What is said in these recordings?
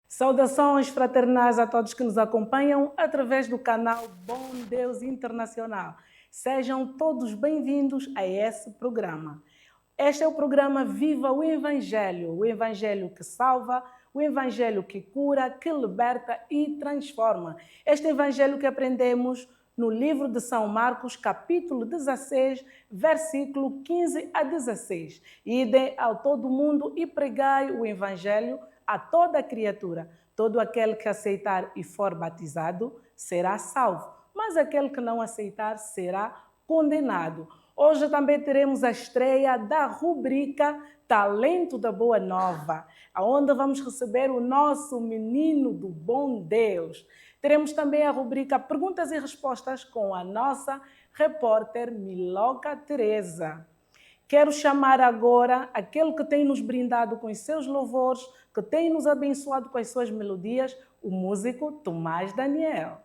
Saudações fraternais a todos que nos acompanham através do canal Bom Deus Internacional. Sejam todos bem-vindos a esse programa. Este é o programa Viva o Evangelho que salva, o Evangelho que cura, que liberta e transforma. Este Evangelho que aprendemos no livro de São Marcos, capítulo 16, versículo 15 a 16. Idem ao todo mundo e pregai o Evangelho a toda criatura. Todo aquele que aceitar e for batizado será salvo, mas aquele que não aceitar será condenado. Hoje também teremos a estreia da rubrica Talento da Boa Nova, onde vamos receber o nosso menino do bom Deus. Teremos também a rubrica Perguntas e Respostas com a nossa repórter Miloca Teresa. Quero chamar agora aquele que tem nos brindado com os seus louvores, que tem nos abençoado com as suas melodias, o músico Tomás Daniel.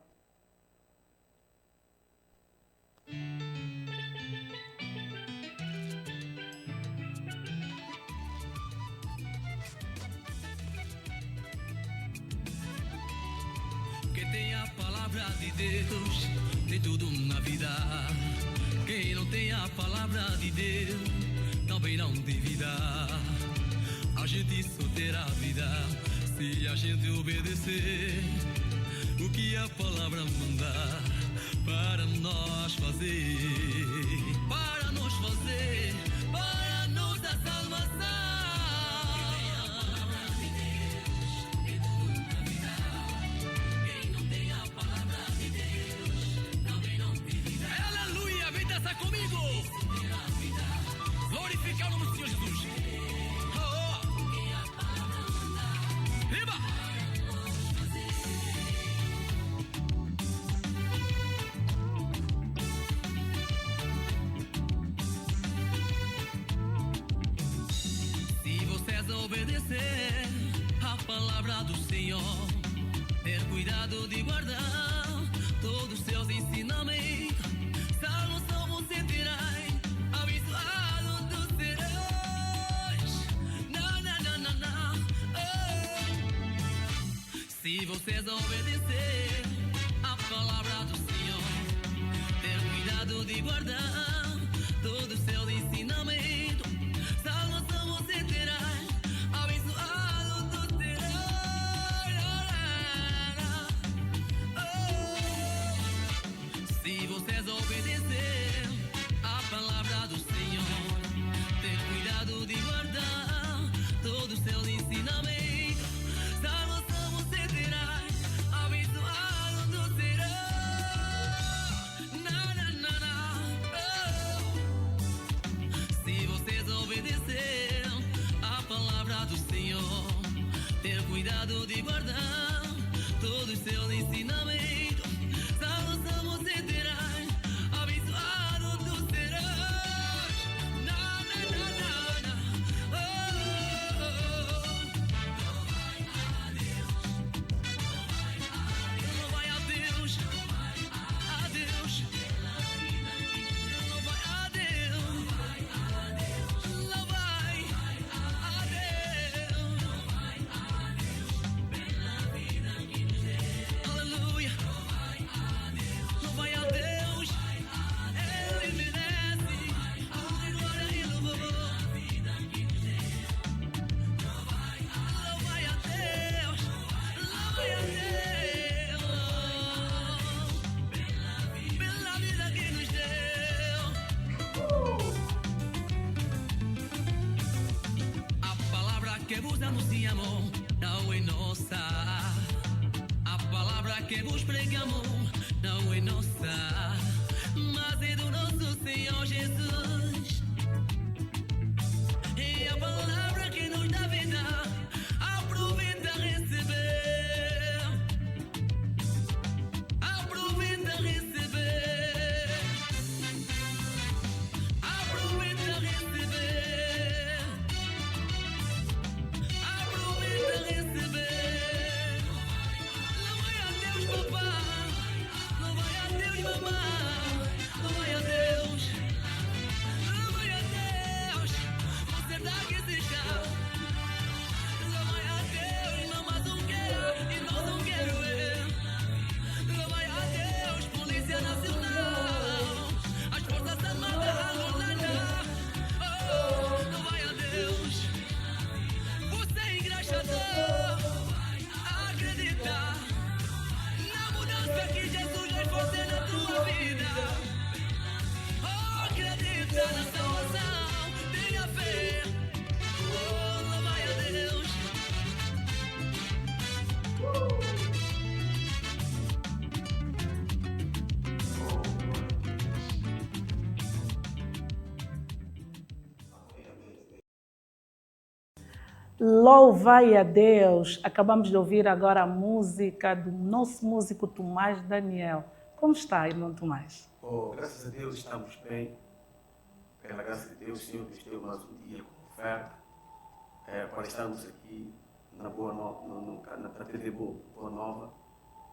Quem tem a palavra de Deus tem tudo na vida. Quem não tem a palavra de Deus também não tem vida. A gente só terá vida se a gente obedecer o que a palavra manda para nós fazer. Para nos fazer, para nos dar salvação. Comigo, glorificar o nome do Senhor Jesus. Viva! Se vocês obedecer a palavra do Senhor, ter cuidado de guardar todos os seus ensinamentos, salvação você terá, abençoado tu serás. Não. Se vocês obedecer a palavra do Senhor, ter cuidado de guardar todo o seu ensinamento, salvação você terá, abençoado tu serás. Se vocês obedecer a palavra do Senhor, ter cuidado de guardar todo o seu ensinamento, salvação você terá, abençoado tu será. Se vocês obedecer a palavra do Senhor, ter cuidado de guardar todo o seu ensinamento, salvação você terá, abençoado tu serás. Louvai a Deus, a Deus. Louvai a Deus, louvai a Deus. Aleluia. Louvai a Deus, Ele merece glória e louvor. Louvai a Deus, louvai a Deus, pela vida que nos deu. A palavra que vos anunciamos não é nossa. A palavra que vos pregamos não é nossa, mas é do nosso Senhor Jesus. É a palavra que nos dá vida, aproveita a receber. Aproveita a receber. Aproveita a receber. Aproveita a receber. Louvai a Deus, papai. Louvai a Deus, mamãe. Louvai a Deus. Louvai vida. Oh, acredita na salvação, tenha fé. Oh, louvai a Deus. Louvai a Deus! Acabamos de ouvir agora a música do nosso músico Tomás Daniel. Como está, irmão Tomás? Graças a Deus estamos bem. Pela graça de Deus, o Senhor nos deu mais um dia como oferta para estarmos aqui na TV Boa Nova,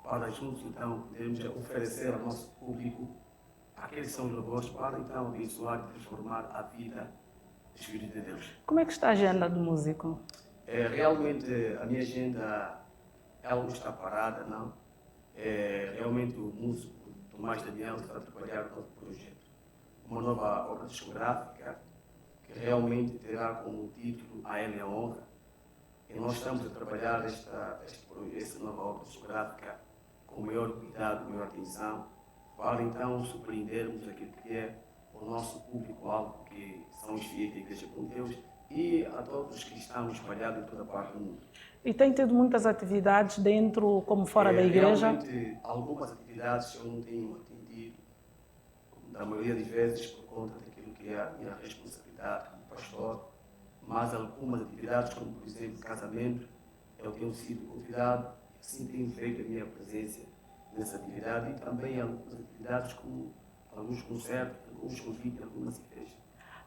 para juntos então podermos oferecer ao nosso público aqueles que são os louvores para então abençoar e transformar a vida dos filhos de Deus. Como é que está a agenda do músico? Realmente a minha agenda ela não está parada, não. Realmente o músico Tomás Daniel está a trabalhar no nosso projeto, uma nova obra discográfica que realmente terá como título A Ele a Honra. E nós estamos a trabalhar essa nova obra discográfica com maior cuidado, maior atenção, para então surpreendermos aquilo que é o nosso público-alvo, que são os fiéis da Igreja com Deus e a todos os cristãos espalhados em toda parte do mundo. E tem tido muitas atividades dentro como fora da igreja? Realmente, algumas atividades eu não tenho atendido, da maioria das vezes por conta daquilo que é a minha responsabilidade como pastor, mas algumas atividades, como por exemplo casamento, eu tenho sido convidado e assim tenho feito a minha presença nessa atividade, e também algumas atividades como alguns concertos, alguns convites, algumas igrejas.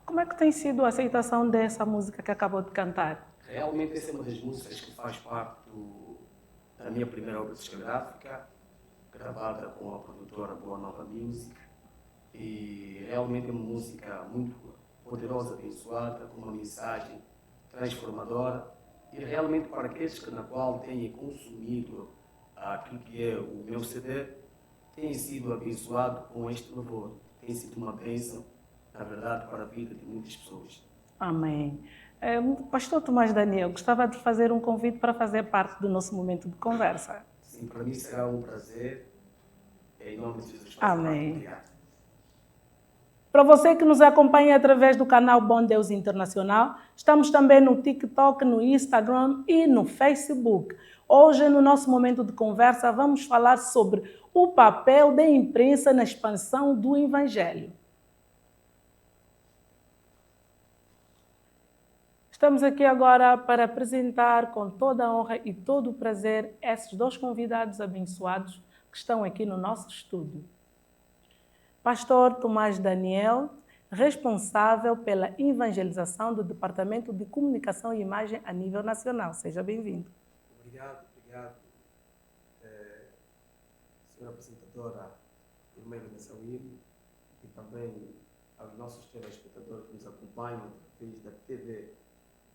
Como é que tem sido a aceitação dessa música que acabou de cantar? Realmente essa é uma das músicas que faz parte da minha primeira obra discográfica, gravada com a produtora Boa Nova Music, e realmente é uma música muito poderosa, abençoada, com uma mensagem transformadora, e realmente para aqueles que na qual têm consumido aquilo que é o meu CD, têm sido abençoados com este louvor. Tem sido uma bênção, na verdade, para a vida de muitas pessoas. Amém. Pastor Tomás Daniel, gostava de fazer um convite para fazer parte do nosso momento de conversa. Sim, para mim será um prazer. Em nome de Jesus. Amém. Obrigado. Para você que nos acompanha através do canal Bom Deus Internacional, estamos também no TikTok, no Instagram e no Facebook. Hoje, no nosso momento de conversa, vamos falar sobre o papel da imprensa na expansão do Evangelho. Estamos aqui agora para apresentar com toda a honra e todo o prazer esses dois convidados abençoados que estão aqui no nosso estúdio. Pastor Tomás Daniel, responsável pela evangelização do Departamento de Comunicação e Imagem a nível nacional. Seja bem-vindo. Obrigado. Senhora apresentadora, irmã Vanessa Willi, e também aos nossos telespectadores que nos acompanham através da TV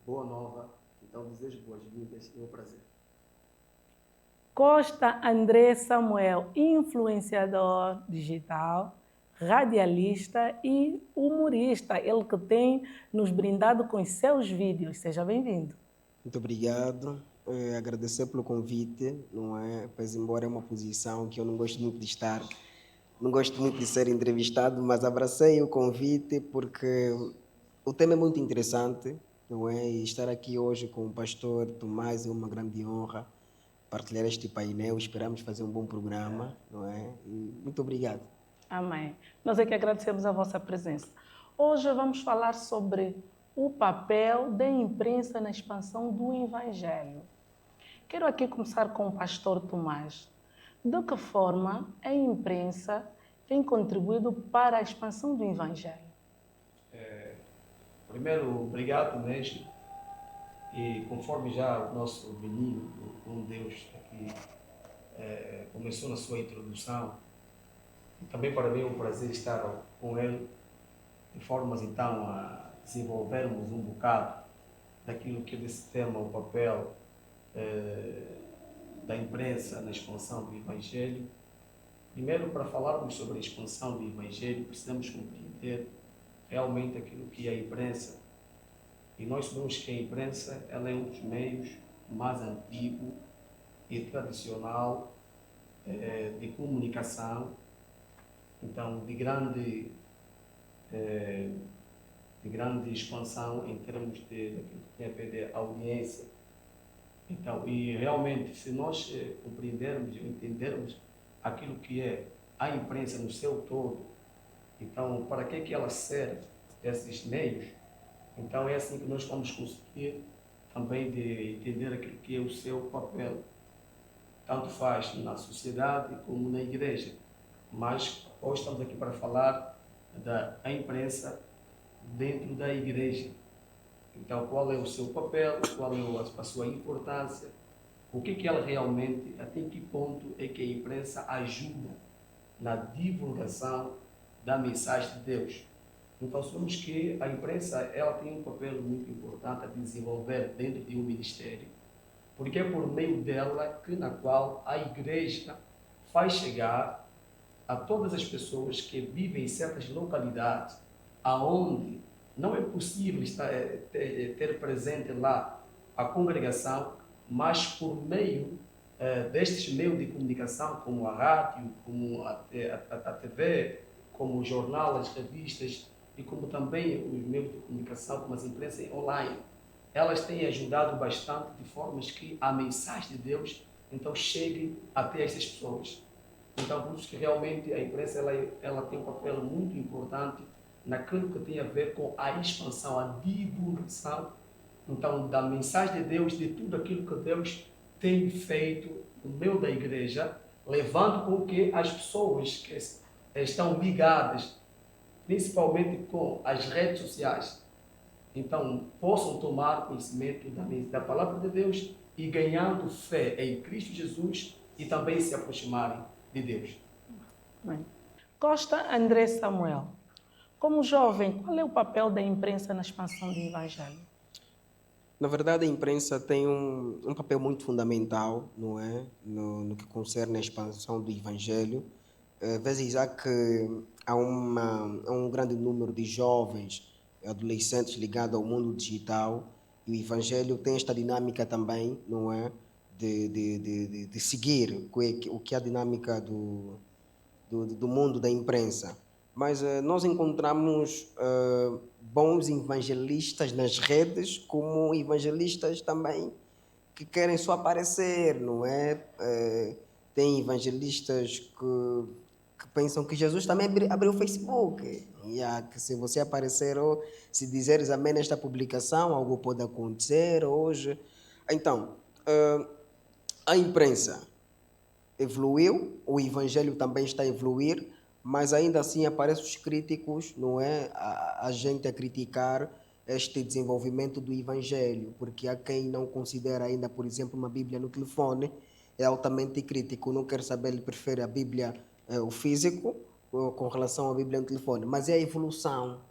Boa Nova. Então, desejo boas-vindas e um prazer. Costa André Samuel, influenciador digital, radialista e humorista, ele que tem nos brindado com os seus vídeos. Seja bem-vindo. Muito obrigado. Agradecer pelo convite, não é? Pois embora é uma posição que eu não gosto muito de estar, não gosto muito de ser entrevistado, mas abracei o convite porque o tema é muito interessante, não é? E estar aqui hoje com o pastor Tomás é uma grande honra. Partilhar este painel, esperamos fazer um bom programa, não é? E muito obrigado. Amém. Nós é que agradecemos a vossa presença. Hoje vamos falar sobre o papel da imprensa na expansão do Evangelho. Quero aqui começar com o pastor Tomás. De que forma a imprensa tem contribuído para a expansão do Evangelho? Primeiro, obrigado mesmo. E conforme já o nosso menino, com Deus, aqui começou na sua introdução, e também para mim é um prazer estar com ele, de formas então a desenvolvermos um bocado daquilo que é desse tema, o papel da imprensa na expansão do Evangelho. Primeiro, para falarmos sobre a expansão do Evangelho, precisamos compreender realmente aquilo que é a imprensa. E nós sabemos que a imprensa ela é um dos meios mais antigo e tradicional de comunicação então de grande expansão em termos daquilo que tem a ver de audiência. Então, e realmente, se nós compreendermos e entendermos aquilo que é a imprensa no seu todo, então, para que ela serve, esses meios, então é assim que nós vamos conseguir também de entender aquilo que é o seu papel, tanto faz na sociedade como na igreja. Mas hoje estamos aqui para falar da imprensa dentro da igreja. Então, qual é o seu papel, qual é a sua importância, o que ela realmente, até que ponto é que a imprensa ajuda na divulgação da mensagem de Deus. Então, sabemos que a imprensa ela tem um papel muito importante a desenvolver dentro de um ministério, porque é por meio dela que na qual a igreja faz chegar a todas as pessoas que vivem em certas localidades aonde não é possível ter presente lá a congregação, mas por meio destes meios de comunicação, como a rádio, como a TV, como o jornal, as revistas e como também os meios de comunicação, como as imprensas online, elas têm ajudado bastante de formas que a mensagem de Deus então chegue até essas pessoas. Então, por isso que realmente a imprensa ela tem um papel muito importante naquilo que tem a ver com a expansão, a divulgação, então, da mensagem de Deus, de tudo aquilo que Deus tem feito no meio da igreja, levando com que as pessoas que estão ligadas, principalmente com as redes sociais, então, possam tomar conhecimento da palavra de Deus e ganhando fé em Cristo Jesus e também se aproximarem de Deus. Bem. Costa André Samuel. Como jovem, qual é o papel da imprensa na expansão do Evangelho? Na verdade, a imprensa tem um papel muito fundamental, não é? No que concerne a expansão do Evangelho. Vezes há que há um grande número de jovens, adolescentes ligados ao mundo digital, e o Evangelho tem esta dinâmica também, não é? De seguir o que é a dinâmica do mundo da imprensa. Mas nós encontramos bons evangelistas nas redes, como evangelistas também que querem só aparecer, não é? Tem evangelistas que pensam que Jesus também abriu o Facebook. Que se você aparecer ou se dizeres amém nesta publicação, algo pode acontecer hoje. Então, a imprensa evoluiu, o evangelho também está a evoluir, mas ainda assim aparecem os críticos, não é? A gente a criticar este desenvolvimento do evangelho, porque há quem não considera ainda, por exemplo, uma Bíblia no telefone, é altamente crítico, não quer saber, ele prefere a Bíblia, o físico, com relação à Bíblia no telefone. Mas é a evolução,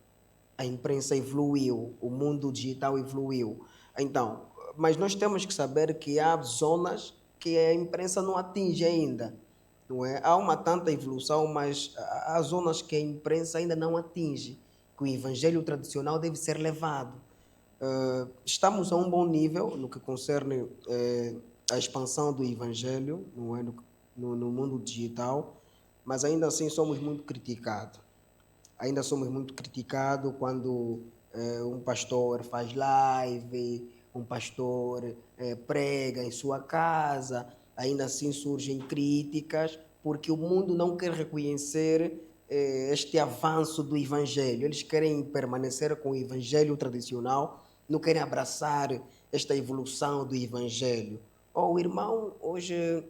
a imprensa evoluiu, o mundo digital evoluiu. Então, mas nós temos que saber que há zonas que a imprensa não atinge ainda. Não é? Há uma tanta evolução, mas há zonas que a imprensa ainda não atinge, que o evangelho tradicional deve ser levado. Estamos a um bom nível no que concerne a expansão do evangelho, não é? No mundo digital, mas ainda assim somos muito criticados. Ainda somos muito criticados quando um pastor faz live, um pastor prega em sua casa. Ainda assim surgem críticas, porque o mundo não quer reconhecer este avanço do Evangelho. Eles querem permanecer com o Evangelho tradicional, não querem abraçar esta evolução do Evangelho. O irmão hoje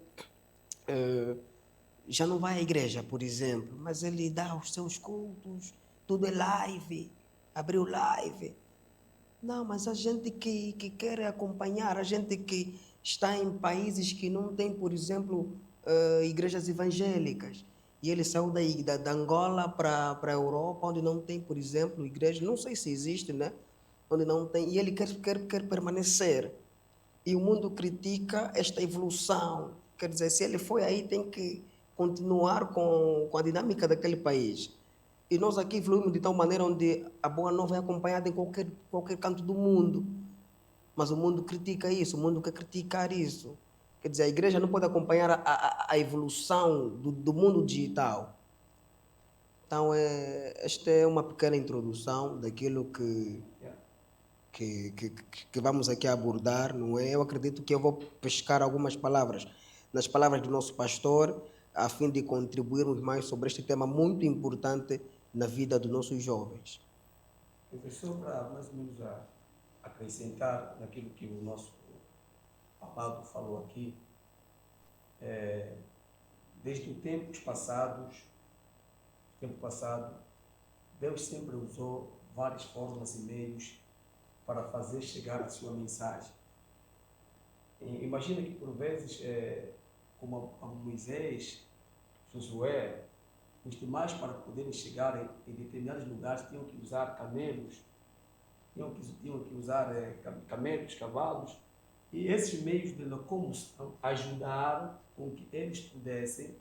já não vai à igreja, por exemplo, mas ele dá os seus cultos, tudo é live, abriu live. Não, mas a gente que quer acompanhar, a gente que está em países que não tem, por exemplo, igrejas evangélicas. E ele saiu da Angola para a Europa, onde não tem, por exemplo, igreja, não sei se existe, né? Onde não tem, e ele quer permanecer. E o mundo critica esta evolução. Quer dizer, se ele foi aí, tem que continuar com a dinâmica daquele país. E nós aqui evoluímos de tal maneira onde a boa nova é acompanhada em qualquer canto do mundo. Mas o mundo critica isso, o mundo quer criticar isso. Quer dizer, a igreja não pode acompanhar a evolução do mundo digital. Então, esta é uma pequena introdução daquilo que vamos aqui abordar, não é? Eu acredito que eu vou pescar algumas palavras nas palavras do nosso pastor, a fim de contribuirmos mais sobre este tema muito importante na vida dos nossos jovens. Professor, para mais ou menos acrescentar naquilo que o nosso amado falou aqui, desde os tempos passados, Deus sempre usou várias formas e meios para fazer chegar a sua mensagem. Imagina que por vezes, como a Moisés, Josué, os demais, para poderem chegar em determinados lugares, tinham que usar camelos, tinham que usar camelos, cavalos, e esses meios de locomoção ajudaram com que eles pudessem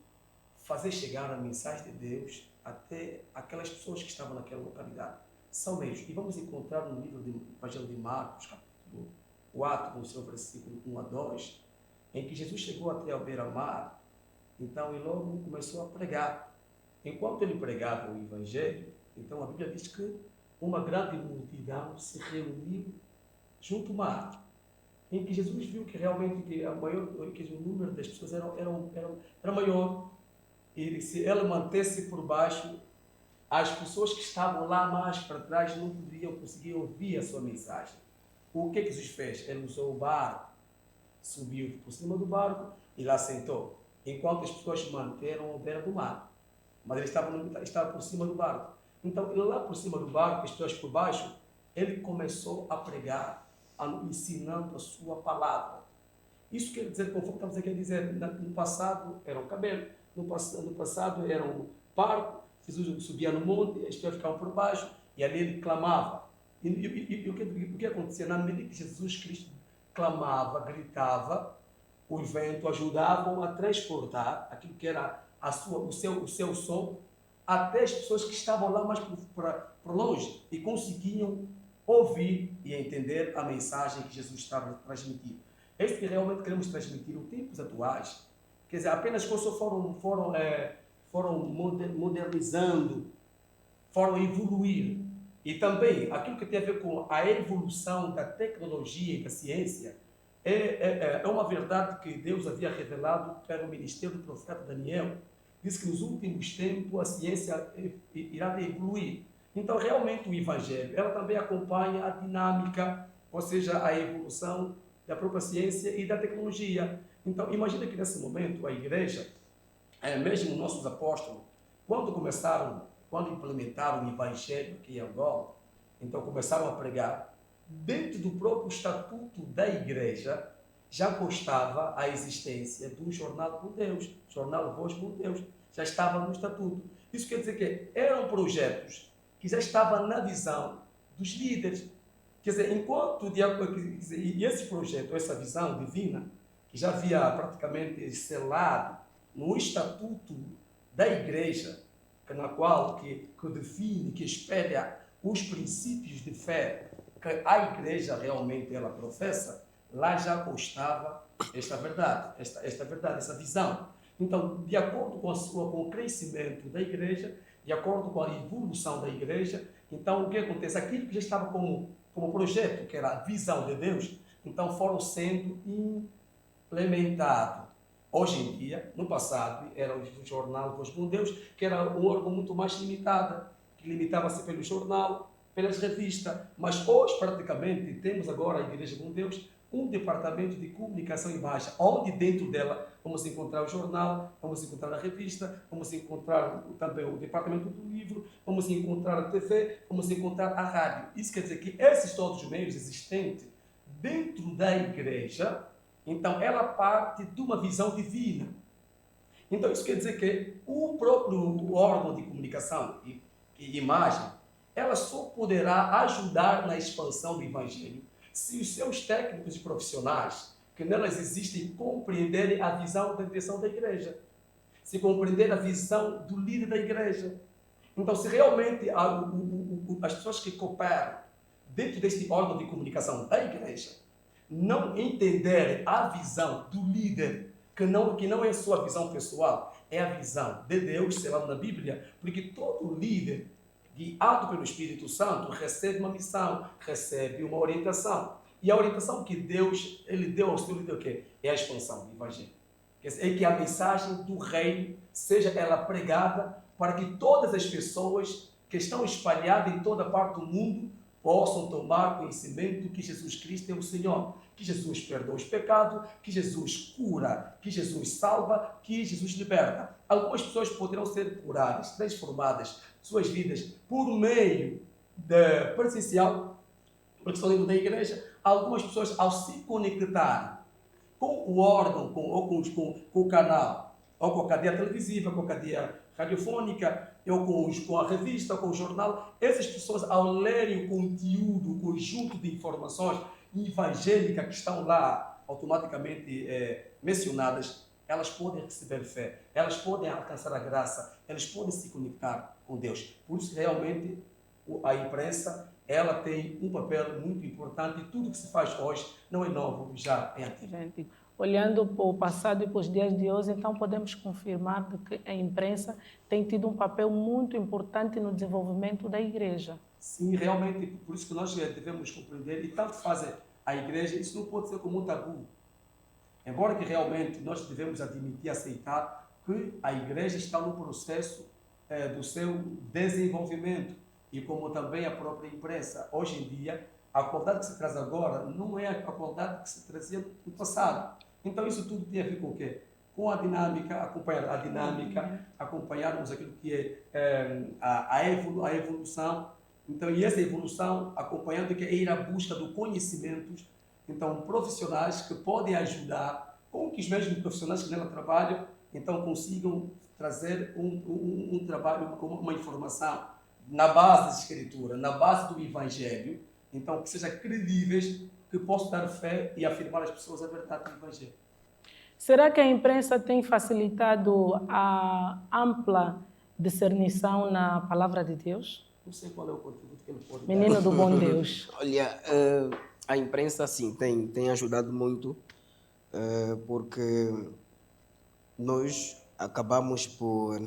fazer chegar a mensagem de Deus até aquelas pessoas que estavam naquela localidade. São meios. E vamos encontrar no livro do Evangelho de Marcos, capítulo 4, no seu versículo 1 a 2, em que Jesus chegou até a beira-mar, então ele logo começou a pregar. Enquanto ele pregava o Evangelho, então a Bíblia diz que uma grande multidão se reuniu junto ao mar, em que Jesus viu que realmente que o número das pessoas era maior, e se ela mantesse por baixo, as pessoas que estavam lá mais para trás não poderiam conseguir ouvir a sua mensagem. O que Jesus fez? Ele usou o barco, subiu por cima do barco e lá sentou, enquanto as pessoas se manteram à beira do mar. Mas ele estava por cima do barco. Então, ele lá por cima do barco, as pessoas por baixo, ele começou a pregar, ensinando a sua palavra. Isso quer dizer, conforme estamos aqui a dizer, no passado era um camelo, no passado era um barco, Jesus subia no monte, as pessoas ficavam por baixo, e ali ele clamava. E o que acontecia? Na medida que Jesus Cristo clamava, gritava, o vento ajudavam a transportar aquilo que era o seu som até as pessoas que estavam lá mais por longe e conseguiam ouvir e entender a mensagem que Jesus estava transmitindo. É isso que realmente queremos transmitir nos tempos atuais. Quer dizer, apenas coisas foram modernizando, foram evoluir. E também aquilo que tem a ver com a evolução da tecnologia e da ciência é uma verdade que Deus havia revelado para o ministério do profeta Daniel. Diz que nos últimos tempos a ciência irá evoluir. Então, realmente, o Evangelho, ela também acompanha a dinâmica, ou seja, a evolução da própria ciência e da tecnologia. Então, imagina que nesse momento a igreja, mesmo nossos apóstolos, quando implementaram o Evangelho aqui em Angola, então começaram a pregar, dentro do próprio estatuto da igreja, já constava a existência do jornal por Deus, jornal Voz por Deus, já estava no estatuto. Isso quer dizer que eram projetos que já estavam na visão dos líderes. Quer dizer, e esse projeto, essa visão divina, que já havia praticamente selado no estatuto da igreja, na qual que define, que espelha os princípios de fé que a igreja realmente ela professa, lá já constava esta verdade, essa visão. Então, de acordo com o crescimento da igreja, de acordo com a evolução da igreja, então o que acontece? Aquilo que já estava como projeto, que era a visão de Deus, então foram sendo implementados. Hoje em dia, no passado, era o jornal Voz por Deus, que era um órgão muito mais limitado, que limitava-se pelo jornal, pelas revistas. Mas hoje, praticamente, temos agora a Igreja com Deus, um departamento de comunicação e imagem, onde dentro dela vamos encontrar o jornal, vamos encontrar a revista, vamos encontrar também o departamento do livro, vamos encontrar a TV, vamos encontrar a rádio. Isso quer dizer que esses todos os meios existentes dentro da igreja, então ela parte de uma visão divina. Então isso quer dizer que o próprio órgão de comunicação e imagem, ela só poderá ajudar na expansão do Evangelho se os seus técnicos e profissionais que nelas existem compreenderem a visão da direção da igreja, se compreender a visão do líder da igreja. Então, se realmente as pessoas que cooperam dentro deste órgão de comunicação da igreja não entenderem a visão do líder, que não é sua visão pessoal, é a visão de Deus, selado na Bíblia, porque todo líder guiado pelo Espírito Santo recebe uma missão, recebe uma orientação. E a orientação que Deus ele deu ao seu líder é o quê? É a expansão do Evangelho. É que a mensagem do reino seja ela pregada para que todas as pessoas que estão espalhadas em toda parte do mundo possam tomar conhecimento que Jesus Cristo é o Senhor, que Jesus perdoa os pecados, que Jesus cura, que Jesus salva, que Jesus liberta. Algumas pessoas poderão ser curadas, transformadas, suas vidas, por meio da presencial, porque estão dentro da igreja. Algumas pessoas, ao se conectarem com o órgão, com o canal, ou com a cadeia televisiva, com a cadeia radiofônica, ou com a revista, com o jornal, essas pessoas, ao lerem o conteúdo, o conjunto de informações evangélicas que estão lá automaticamente mencionadas, elas podem receber fé, elas podem alcançar a graça, elas podem se conectar com Deus. Por isso, realmente, a imprensa ela tem um papel muito importante e tudo que se faz hoje não é novo, já é antigo. Olhando para o passado e para os dias de hoje, então podemos confirmar que a imprensa tem tido um papel muito importante no desenvolvimento da igreja. Sim, realmente, por isso que nós devemos compreender, e tanto faz a igreja, isso não pode ser como um tabu. Embora que realmente nós devemos admitir e aceitar que a igreja está no processo do seu desenvolvimento, e como também a própria imprensa. Hoje em dia, a qualidade que se traz agora não é a qualidade que se trazia no passado. Então isso tudo tem a ver com o quê? Com a dinâmica, acompanhar a dinâmica, acompanharmos aquilo que é a evolução. Então, e essa evolução, acompanhando que é ir à busca do conhecimento, então profissionais que podem ajudar com que os mesmos profissionais que nela trabalham, então consigam trazer um trabalho, uma informação na base da Escritura, na base do Evangelho, então que sejam credíveis, que possam dar fé e afirmar às pessoas a verdade do Evangelho. Será que a imprensa tem facilitado a ampla discernição na palavra de Deus? Não sei qual é o contributo que ele pode Menino dar. do bom Deus. Olha, a imprensa, sim, tem ajudado muito, porque nós acabamos por...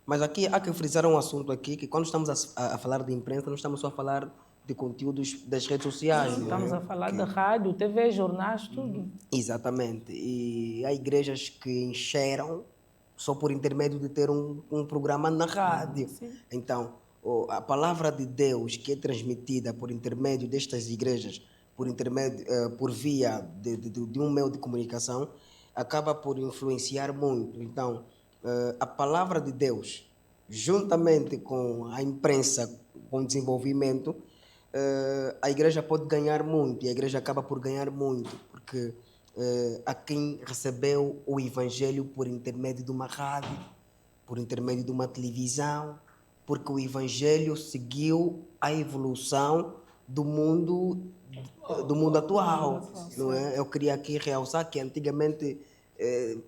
Mas aqui há que frisar um assunto aqui, que quando estamos a falar de imprensa, não estamos só a falar de conteúdos das redes sociais. Estamos a falar de rádio, TV, jornais, tudo. Exatamente. E há igrejas que encheram só por intermédio de ter um programa na rádio. Sim. Então, a palavra de Deus que é transmitida por intermédio destas igrejas, por via de um meio de comunicação, acaba por influenciar muito. Então, a palavra de Deus, juntamente com a imprensa, com o desenvolvimento, a igreja pode ganhar muito, e a igreja acaba por ganhar muito, porque há quem recebeu o Evangelho por intermédio de uma rádio, por intermédio de uma televisão, porque o Evangelho seguiu a evolução do mundo atual. Não é? Eu queria aqui realçar que antigamente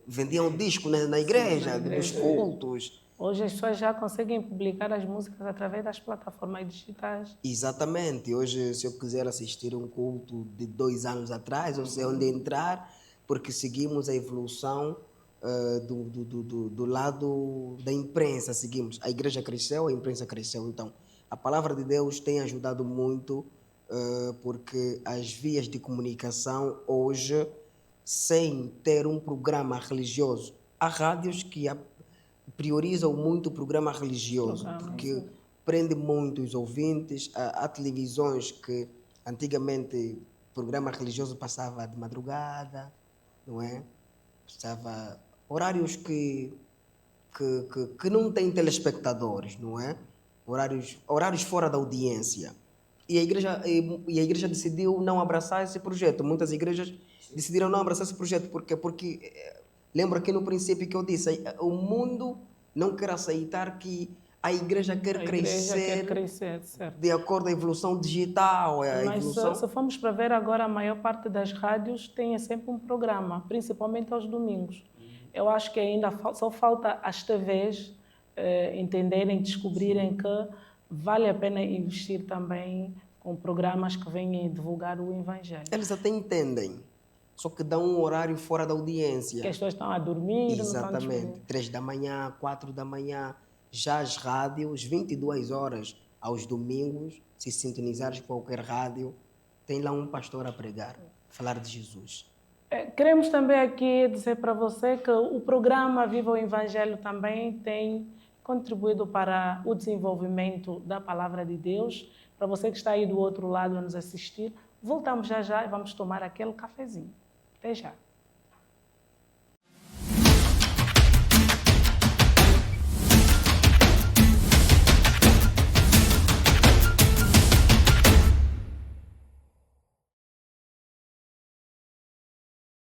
vendiam disco na igreja, nos cultos. Hoje as pessoas já conseguem publicar as músicas através das plataformas digitais. Exatamente. Hoje, se eu quiser assistir um culto de 2 anos atrás, eu sei onde entrar, porque seguimos a evolução do lado da imprensa. Seguimos. A igreja cresceu, a imprensa cresceu. Então, a palavra de Deus tem ajudado muito, porque as vias de comunicação hoje, sem ter um programa religioso, há rádios que priorizam muito o programa religioso, porque prende muito os ouvintes. Há televisões que antigamente o programa religioso passava de madrugada, não é? Passava horários que não têm telespectadores, não é? Horários fora da audiência. E a igreja decidiu não abraçar esse projeto. Muitas igrejas decidiram não abraçar esse projeto. Por quê? Porque, lembro aqui no princípio que eu disse, o mundo não quer aceitar que a igreja quer crescer certo. de acordo com a evolução digital. Mas se formos para ver agora, a maior parte das rádios tem sempre um programa, principalmente aos domingos. Eu acho que ainda só falta as TVs entenderem, descobrirem que vale a pena investir também com programas que venham divulgar o Evangelho. Eles até entendem, só que dá um horário fora da audiência. Que as pessoas estão a dormir, não estão Exatamente, disponíveis. 3 da manhã, 4 da manhã. Já as rádios, 22 horas aos domingos, se sintonizares qualquer rádio, tem lá um pastor a pregar, falar de Jesus. Queremos também aqui dizer para você que o programa Viva o Evangelho também tem contribuído para o desenvolvimento da Palavra de Deus. Para você que está aí do outro lado a nos assistir, voltamos já já e vamos tomar aquele cafezinho. Até já.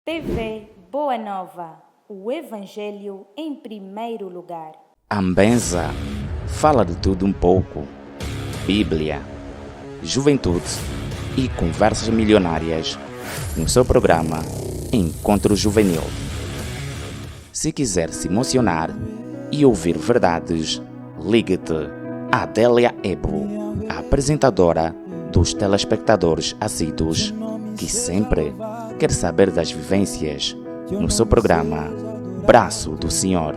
TV Boa Nova, o Evangelho em primeiro lugar. Ambenza fala de tudo um pouco: Bíblia, juventude e conversas milionárias no seu programa Encontro Juvenil. Se quiser se emocionar e ouvir verdades, ligue-te a Adélia Ebo, a apresentadora dos telespectadores assíduos que sempre quer saber das vivências no seu programa Braço do Senhor.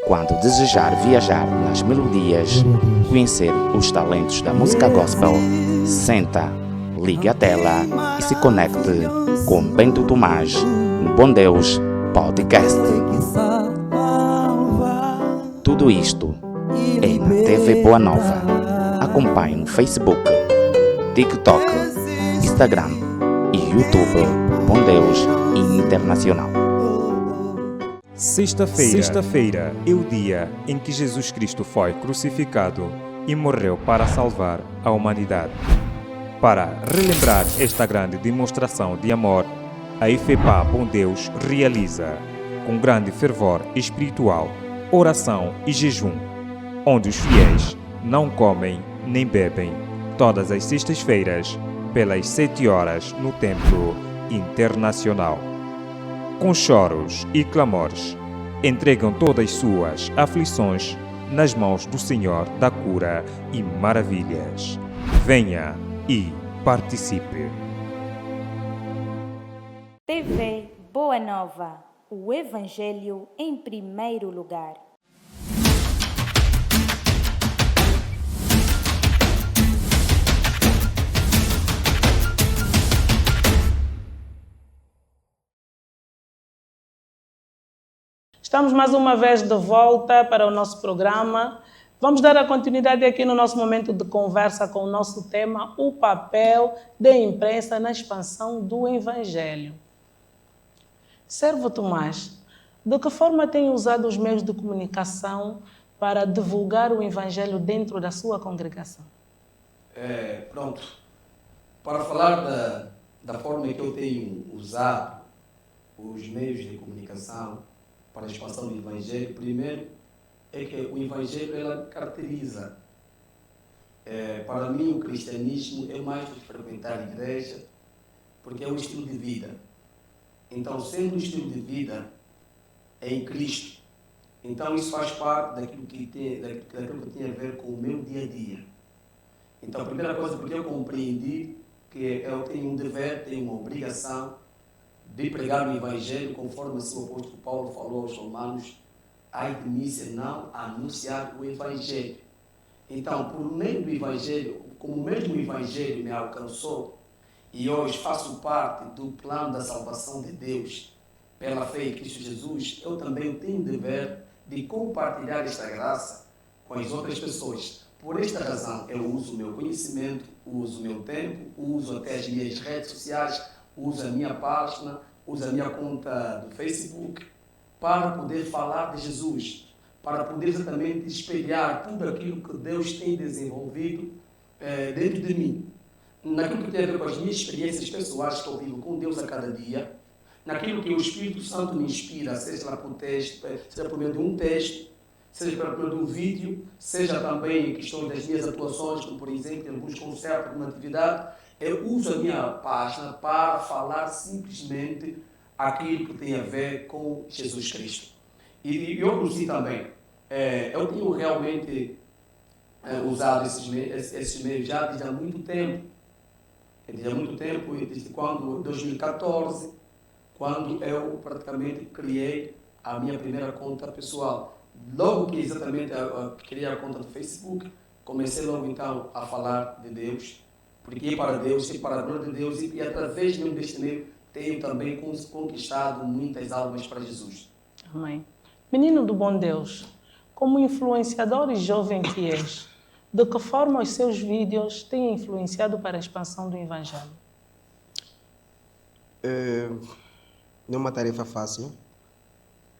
Quando desejar viajar nas melodias, conhecer os talentos da música gospel, senta, ligue a tela e se conecte com Bento Tomás no Bom Deus Podcast. Tudo isto é na TV Boa Nova. Acompanhe no Facebook, TikTok, Instagram e YouTube Bom Deus Internacional. Sexta-feira é o dia em que Jesus Cristo foi crucificado e morreu para salvar a humanidade. Para relembrar esta grande demonstração de amor, a IFEPA Bom Deus realiza, com grande fervor espiritual, oração e jejum, onde os fiéis não comem nem bebem, todas as sextas-feiras, pelas 7 horas no Templo Internacional. Com choros e clamores, entregam todas suas aflições nas mãos do Senhor da cura e maravilhas. Venha e participe. TV Boa Nova, o Evangelho em primeiro lugar. Estamos mais uma vez de volta para o nosso programa. Vamos dar a continuidade aqui no nosso momento de conversa com o nosso tema, o papel da imprensa na expansão do Evangelho. Servo Tomás, de que forma tem usado os meios de comunicação para divulgar o Evangelho dentro da sua congregação? Pronto. Para falar da forma que eu tenho usado os meios de comunicação para a expansão do Evangelho, primeiro é que o Evangelho ela caracteriza. Para mim, o cristianismo é mais do que frequentar a igreja, porque é um estilo de vida. Então, sendo um estilo de vida em Cristo, então isso faz parte daquilo que tem a ver com o meu dia a dia. Então, a primeira coisa, porque eu compreendi que eu tenho um dever, tenho uma obrigação de pregar o Evangelho, conforme assim o apóstolo Paulo falou aos romanos, ai de mim se não anunciar o Evangelho. Então, por meio do Evangelho, como o mesmo Evangelho me alcançou, e hoje faço parte do plano da salvação de Deus, pela fé em Cristo Jesus, eu também tenho o dever de compartilhar esta graça com as outras pessoas. Por esta razão, eu uso o meu conhecimento, uso o meu tempo, uso até as minhas redes sociais, uso a minha página, uso a minha conta do Facebook para poder falar de Jesus, para poder exatamente espelhar tudo aquilo que Deus tem desenvolvido dentro de mim, naquilo que tem a ver com as minhas experiências pessoais que eu vivo com Deus a cada dia, naquilo que o Espírito Santo me inspira, seja por texto, seja por meio de um texto, seja por meio de um vídeo, seja também em questões das minhas atuações, como por exemplo em alguns concertos, alguma atividade. Eu uso a minha página para falar simplesmente aquilo que tem a ver com Jesus Cristo. E eu por si também, eu tenho realmente usado esses meios já desde há muito tempo. Desde há muito tempo, desde quando, 2014, quando eu praticamente criei a minha primeira conta pessoal. Logo que exatamente criei a conta do Facebook, comecei logo então a falar de Deus, porque é para Deus, e para a glória de Deus, e através mesmo deste meio tenho também conquistado muitas almas para Jesus. Amém. Menino do bom Deus, como influenciador e jovem que és, de que forma os seus vídeos têm influenciado para a expansão do Evangelho? Não é uma tarefa fácil,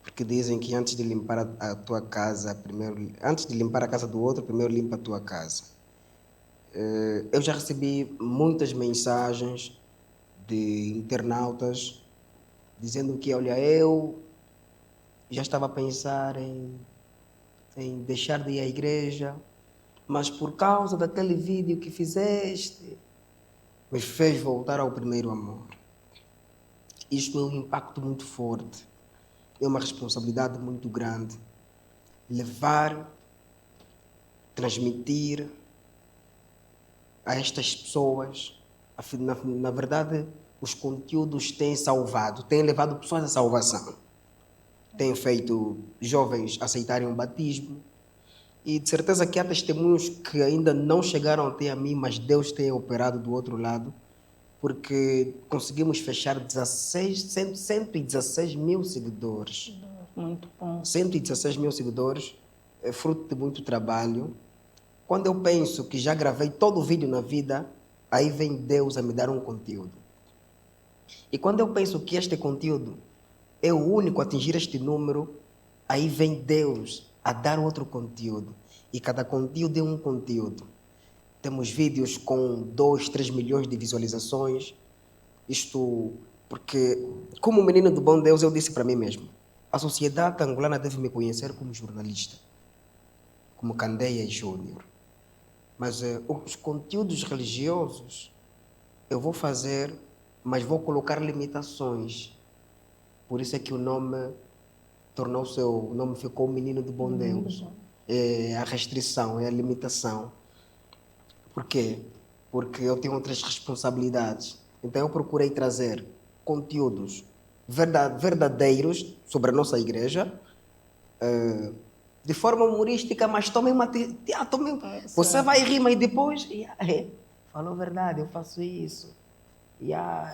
porque dizem que antes de limpar a tua casa, antes de limpar a casa do outro, primeiro limpa a tua casa. Eu já recebi muitas mensagens de internautas dizendo que, olha, eu já estava a pensar em deixar de ir à igreja, mas por causa daquele vídeo que fizeste, me fez voltar ao primeiro amor. Isto é um impacto muito forte, é uma responsabilidade muito grande. Levar, transmitir a estas pessoas, na verdade, os conteúdos têm salvado, têm levado pessoas à salvação. Têm feito jovens aceitarem o batismo. E de certeza que há testemunhos que ainda não chegaram até a mim, mas Deus tem operado do outro lado, porque conseguimos fechar 116 mil seguidores. Muito bom. 116 mil seguidores, é fruto de muito trabalho. Quando eu penso que já gravei todo o vídeo na vida, aí vem Deus a me dar um conteúdo. E quando eu penso que este conteúdo é o único a atingir este número, aí vem Deus a dar outro conteúdo. E cada conteúdo é um conteúdo. Temos vídeos com 2, 3 milhões de visualizações. Isto porque, como menino do bom Deus, eu disse para mim mesmo, a sociedade angolana deve me conhecer como jornalista, como Candeia Júnior. Mas os conteúdos religiosos eu vou fazer, mas vou colocar limitações. Por isso é que o nome ficou Menino do Bom Deus. É a restrição, é a limitação. Por quê? Porque eu tenho outras responsabilidades. Então eu procurei trazer conteúdos verdadeiros sobre a nossa igreja, de forma humorística, mas tomem uma... Você vai rir, mas depois... falou a verdade, eu faço isso.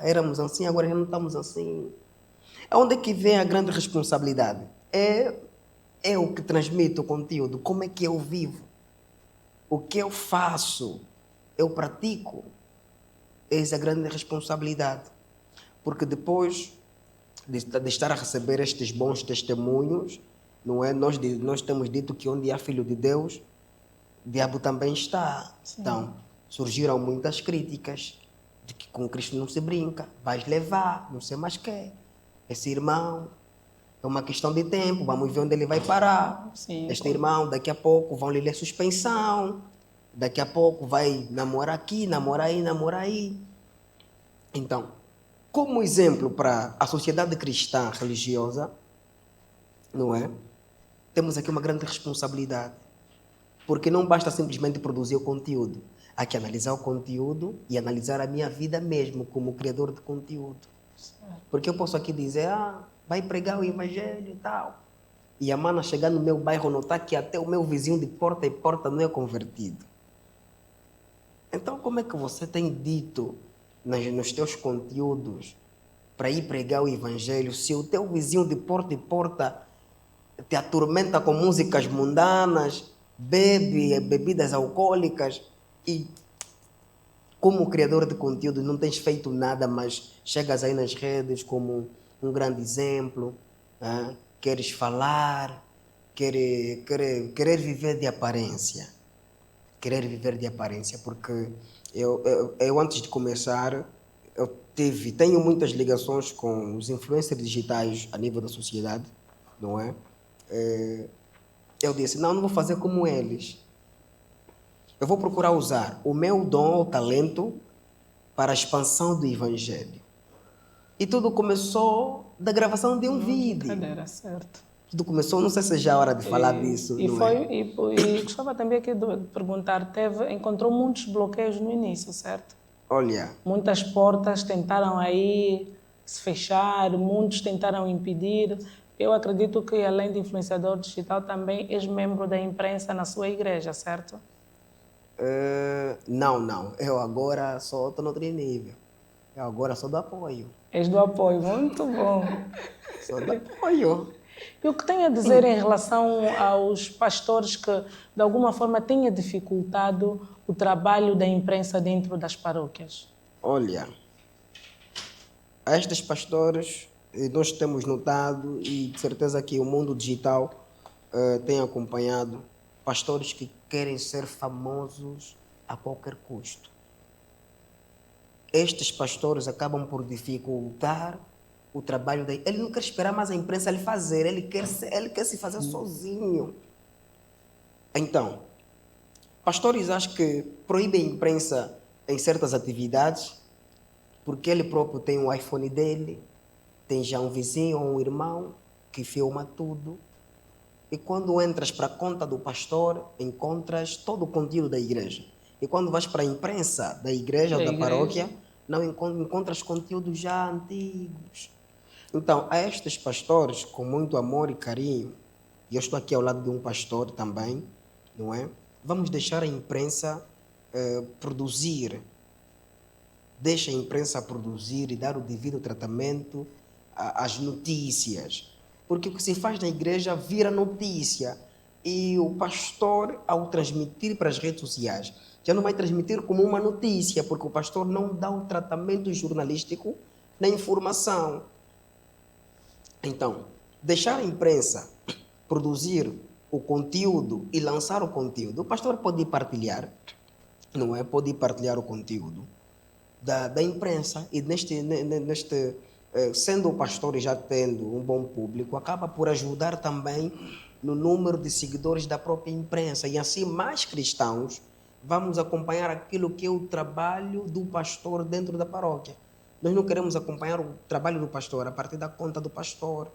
Éramos assim, agora já não estamos assim. Onde é que vem a grande responsabilidade? É eu que transmito o conteúdo, como é que eu vivo, o que eu faço, eu pratico. Essa é a grande responsabilidade. Porque depois de estar a receber estes bons testemunhos, não é? Nós temos dito que onde há filho de Deus, o diabo também está. Sim. Então, surgiram muitas críticas de que com Cristo não se brinca, vais levar, não sei mais quê. Esse irmão, é uma questão de tempo, vamos ver onde ele vai parar. Sim, este irmão, daqui a pouco vão lhe ler suspensão, daqui a pouco vai namorar aqui, namorar aí. Então, como exemplo para a sociedade cristã religiosa, não é? Temos aqui uma grande responsabilidade, porque não basta simplesmente produzir o conteúdo, há que analisar o conteúdo e analisar a minha vida mesmo como criador de conteúdo. Porque eu posso aqui dizer, vai pregar o evangelho e tal, e a mana chegar no meu bairro notar que até o meu vizinho de porta em porta não é convertido. Então como é que você tem dito nos teus conteúdos para ir pregar o evangelho se o teu vizinho de porta em porta te atormenta com músicas mundanas, bebe bebidas alcoólicas e como criador de conteúdo não tens feito nada, mas chegas aí nas redes como um grande exemplo, queres falar, querer viver de aparência. Querer viver de aparência, porque eu antes de começar, tenho muitas ligações com os influencers digitais a nível da sociedade, não é? Eu disse, não vou fazer como eles. Eu vou procurar usar o meu dom, o talento, para a expansão do evangelho. E tudo começou da gravação de um vídeo. Brincadeira, certo. Tudo começou, não sei se já é hora de falar disso. E gostava também aqui de perguntar, encontrou muitos bloqueios no início, certo? Olha, Muitas portas tentaram aí se fechar, muitos tentaram impedir. Eu acredito que, além de influenciador digital, também és membro da imprensa na sua igreja, certo? não. Eu agora só estou no outro nível. Eu agora sou do apoio. És do apoio, muito bom. Sou do apoio. E o que tem a dizer em relação aos pastores que, de alguma forma, têm dificultado o trabalho da imprensa dentro das paróquias? Olha, a estes pastores, nós temos notado e de certeza que o mundo digital tem acompanhado pastores que querem ser famosos a qualquer custo. Estes pastores acabam por dificultar o trabalho dele. Ele não quer esperar mais a imprensa lhe fazer, ele quer se fazer sozinho. Então, pastores acham que proíbem a imprensa em certas atividades porque ele próprio tem um iPhone dele, tem já um vizinho ou um irmão que filma tudo. E quando entras para a conta do pastor, encontras todo o conteúdo da igreja. E quando vais para a imprensa da igreja ou da paróquia, não encontras conteúdos já antigos. Então, a estes pastores, com muito amor e carinho, e eu estou aqui ao lado de um pastor também, não é? Vamos deixar a imprensa produzir. Deixa a imprensa produzir e dar o devido tratamento às notícias. Porque o que se faz na igreja vira notícia. E o pastor, ao transmitir para as redes sociais, já não vai transmitir como uma notícia, porque o pastor não dá um tratamento jornalístico na informação. Então, deixar a imprensa produzir o conteúdo e lançar o conteúdo. O pastor pode partilhar, não é? Pode partilhar o conteúdo da imprensa e sendo o pastor e já tendo um bom público, acaba por ajudar também no número de seguidores da própria imprensa. E assim, mais cristãos vamos acompanhar aquilo que é o trabalho do pastor dentro da paróquia. Nós não queremos acompanhar o trabalho do pastor a partir da conta do pastor,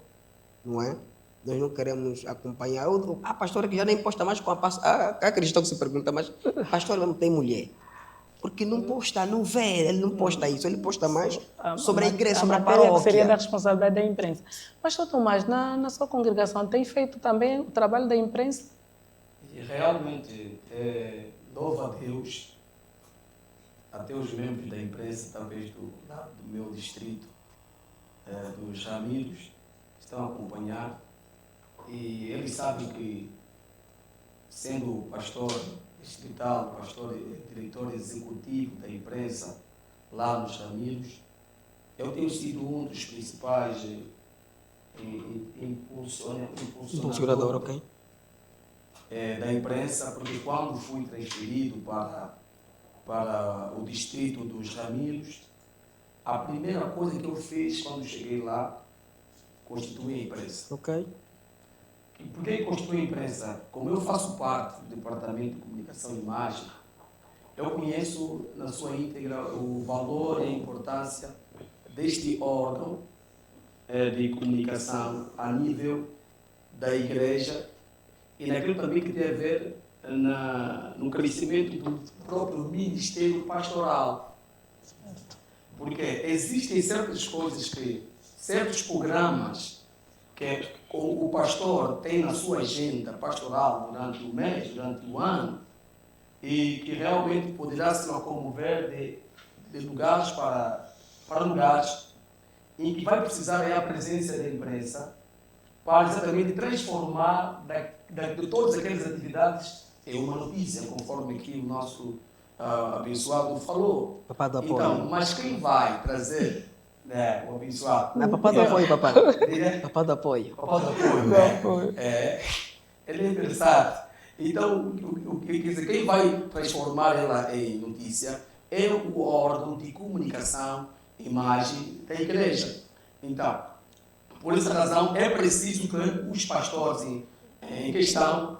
não é? Nós não queremos acompanhar. Há pastor que já nem posta mais com a pastora. Há cristão que se pergunta, mas pastor não tem mulher. Porque não posta, não vê, ele não posta isso, ele posta mais sobre a igreja, sobre a paróquia. Que seria da responsabilidade da imprensa. Pastor Tomás, na sua congregação, tem feito também o trabalho da imprensa? E realmente, louvo a Deus, até os membros da imprensa, talvez do meu distrito, dos amigos, estão a acompanhar. E eles sabem que, sendo pastor distrital, pastor diretor executivo da imprensa lá nos Ramilhos, eu tenho sido um dos principais impulsionador, ok? Da imprensa, porque quando fui transferido para o distrito dos Ramilhos, a primeira coisa que eu fiz quando cheguei lá, constituí a imprensa. Ok. E por que constitui a imprensa? Como eu faço parte do Departamento de Comunicação e Imagem, eu conheço na sua íntegra o valor e a importância deste órgão de comunicação a nível da igreja e naquilo também que tem a ver no crescimento do próprio ministério pastoral. Porque existem certas coisas certos programas que o pastor tem na sua agenda pastoral durante o mês, durante o ano, e que realmente poderá se locomover de lugares para lugares em que vai precisar a presença da imprensa para exatamente transformar de todas aquelas atividades em uma notícia, conforme aqui o nosso abençoado falou. Papá do apoio. Então, mas quem vai trazer o abençoado? Não é papá do apoio, papai. Papá do apoio. Papá do apoio, né? Ele é interessante. Então, quer dizer, quem vai transformar ela em notícia é o órgão de comunicação, imagem da igreja. Então, por essa razão, é preciso que os pastores em questão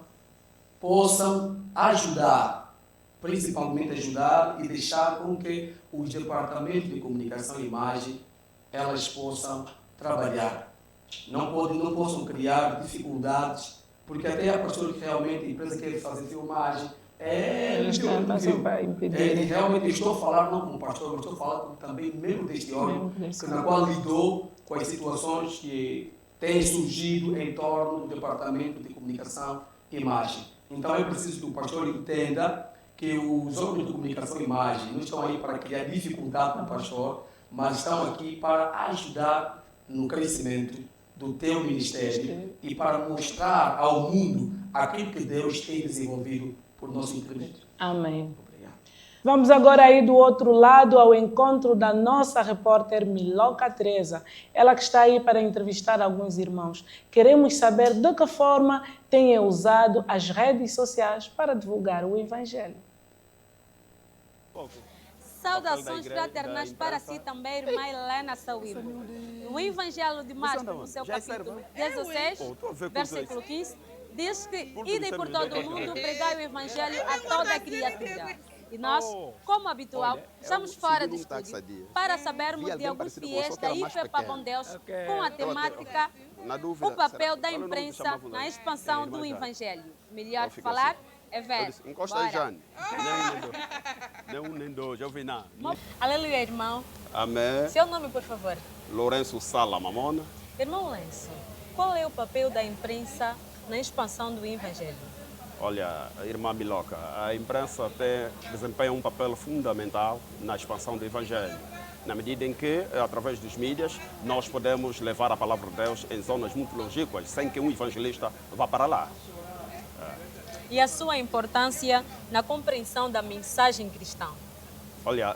possam ajudar, principalmente ajudar e deixar com que os departamentos de comunicação e imagem elas possam trabalhar. Não possam criar dificuldades, porque até a pastora que realmente a empresa quer fazer filmagem, Eles tentam sempre impedir. Realmente estou a falar não como pastor, mas estou a falar também membro deste órgão, na qual lidou com as situações que têm surgido em torno do Departamento de Comunicação e Imagem. Então é preciso que o pastor entenda que os órgãos de comunicação e imagem não estão aí para criar dificuldade para o pastor, mas estão aqui para ajudar no crescimento do teu ministério e para mostrar ao mundo aquilo que Deus tem desenvolvido por nosso intermédio. Amém. Obrigado. Vamos agora ir do outro lado ao encontro da nossa repórter Miloca Teresa. Ela que está aí para entrevistar alguns irmãos. Queremos saber de que forma têm usado as redes sociais para divulgar o Evangelho. Saudações fraternais para si também, irmã Helena Sauíba. O Evangelho de Marcos, no seu capítulo 16, versículo 15, diz que idem por todo o mundo, pregai o Evangelho a toda a criatura. E nós, como habitual, estamos fora do estúdio para sabermos de alguns fiéis da IFEPA Bom Deus com a temática o papel da imprensa na expansão do Evangelho. Melhor falar é ver. Encosta aí, Jane. Nem um, nem dois, eu vi nada. Aleluia, irmão. Amém. Seu nome, por favor. Lourenço Sala Mamona. Irmão Lourenço, qual é o papel da imprensa na expansão do Evangelho? Olha, irmã Miloca, a imprensa desempenha um papel fundamental na expansão do Evangelho, na medida em que, através dos mídias, nós podemos levar a palavra de Deus em zonas muito longínquas, sem que um evangelista vá para lá. E a sua importância na compreensão da mensagem cristã? Olha,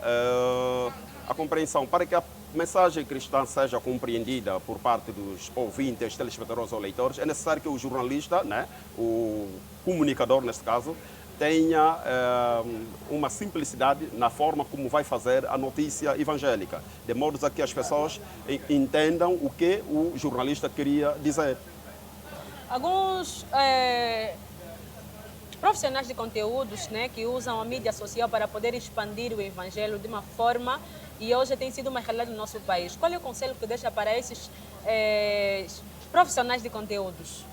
a compreensão, para que a mensagem cristã seja compreendida por parte dos ouvintes, telespectadores ou leitores, é necessário que o jornalista, né, o comunicador neste caso, tenha uma simplicidade na forma como vai fazer a notícia evangélica, de modo a que as pessoas entendam o que o jornalista queria dizer. Alguns profissionais de conteúdos, né, que usam a mídia social para poder expandir o Evangelho de uma forma, e hoje tem sido uma realidade no nosso país. Qual é o conselho que deixa para esses profissionais de conteúdos?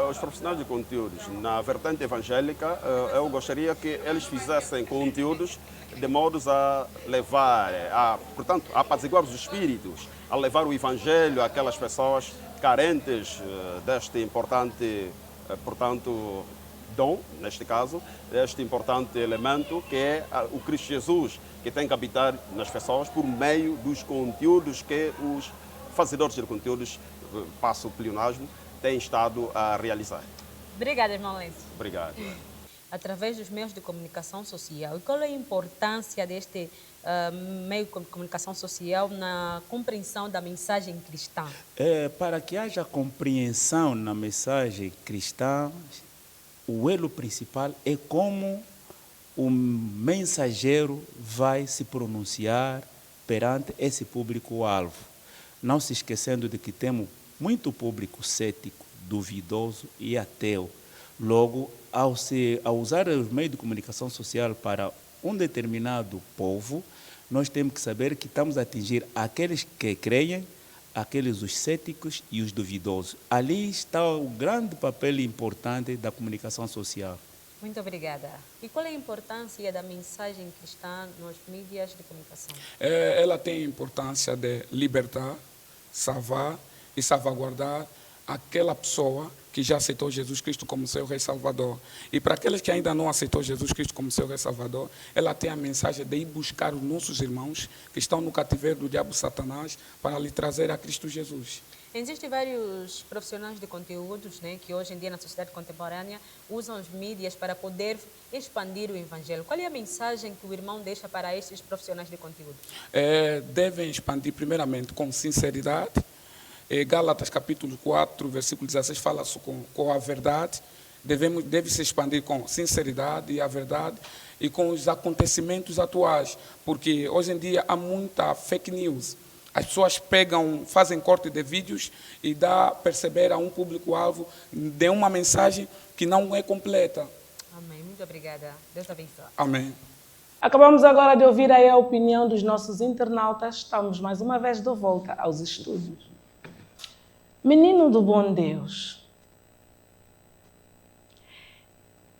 Os profissionais de conteúdos, na vertente evangélica, eu gostaria que eles fizessem conteúdos de modos a levar, portanto, a apaziguar os espíritos, a levar o Evangelho àquelas pessoas carentes deste importante, portanto, dom, neste caso, este importante elemento que é o Cristo Jesus, que tem que habitar nas pessoas por meio dos conteúdos que os fazedores de conteúdos, passo o pleonasmo, têm estado a realizar. Obrigada, irmão Lenço. Obrigado. Através dos meios de comunicação social, e qual é a importância deste meio de comunicação social na compreensão da mensagem cristã? Para que haja compreensão na mensagem cristã, o elo principal é como o mensageiro vai se pronunciar perante esse público-alvo. Não se esquecendo de que temos muito público cético, duvidoso e ateu. Logo, ao usar os meios de comunicação social para um determinado povo, nós temos que saber que estamos a atingir aqueles que creem, aqueles os céticos e os duvidosos. Ali está o grande papel importante da comunicação social. Muito obrigada. E qual é a importância da mensagem cristã nos mídias de comunicação? Ela tem a importância de libertar, salvar e salvaguardar aquela pessoa que já aceitou Jesus Cristo como seu Rei Salvador. E para aqueles que ainda não aceitou Jesus Cristo como seu Rei Salvador, ela tem a mensagem de ir buscar os nossos irmãos que estão no cativeiro do diabo Satanás para lhe trazer a Cristo Jesus. Existem vários profissionais de conteúdos, né, que hoje em dia na sociedade contemporânea usam as mídias para poder expandir o Evangelho. Qual é a mensagem que o irmão deixa para esses profissionais de conteúdo? Devem expandir primeiramente com sinceridade. Gálatas capítulo 4, versículo 16 fala com a verdade. Deve se expandir com sinceridade e a verdade e com os acontecimentos atuais, porque hoje em dia há muita fake news. As pessoas fazem corte de vídeos e dá a perceber a um público-alvo de uma mensagem que não é completa. Amém. Muito obrigada. Deus abençoe. Amém. Acabamos agora de ouvir aí a opinião dos nossos internautas. Estamos mais uma vez de volta aos estúdios. Menino do bom Deus,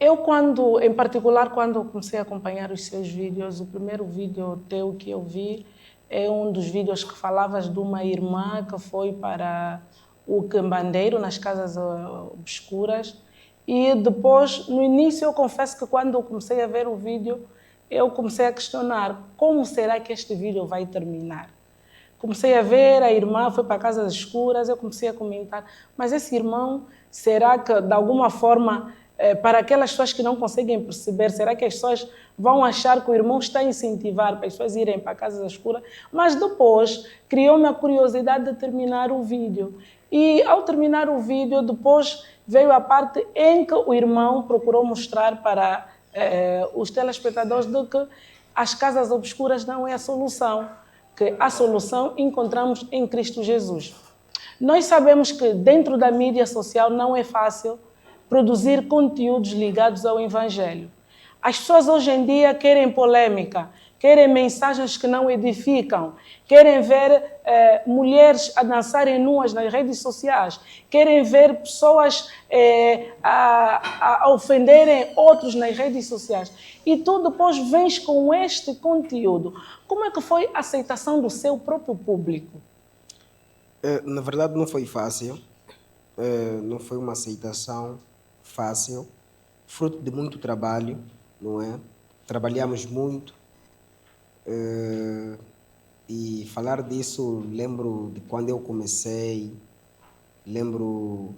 Em particular, quando eu comecei a acompanhar os seus vídeos, o primeiro vídeo teu que eu vi é um dos vídeos que falavas de uma irmã que foi para o Quembandeiro, nas casas obscuras. E depois, no início, eu confesso que quando eu comecei a ver o vídeo, eu comecei a questionar como será que este vídeo vai terminar. Comecei a ver, a irmã foi para casas escuras, eu comecei a comentar, mas esse irmão, será que de alguma forma, para aquelas pessoas que não conseguem perceber, será que as pessoas vão achar que o irmão está a incentivar para as pessoas irem para casas escuras? Mas depois criou-me a curiosidade de terminar o vídeo. E ao terminar o vídeo, depois veio a parte em que o irmão procurou mostrar para os telespectadores de que as casas obscuras não é a solução, que a solução encontramos em Cristo Jesus. Nós sabemos que dentro da mídia social não é fácil produzir conteúdos ligados ao Evangelho. As pessoas hoje em dia querem polêmica, querem mensagens que não edificam, querem ver mulheres a dançarem nuas nas redes sociais, querem ver pessoas a ofenderem outros nas redes sociais. E tu depois vens com este conteúdo. Como é que foi a aceitação do seu próprio público? Na verdade, não foi fácil. Não foi uma aceitação fácil, fruto de muito trabalho, não é? Trabalhamos muito. E falar disso, lembro de quando eu comecei, lembro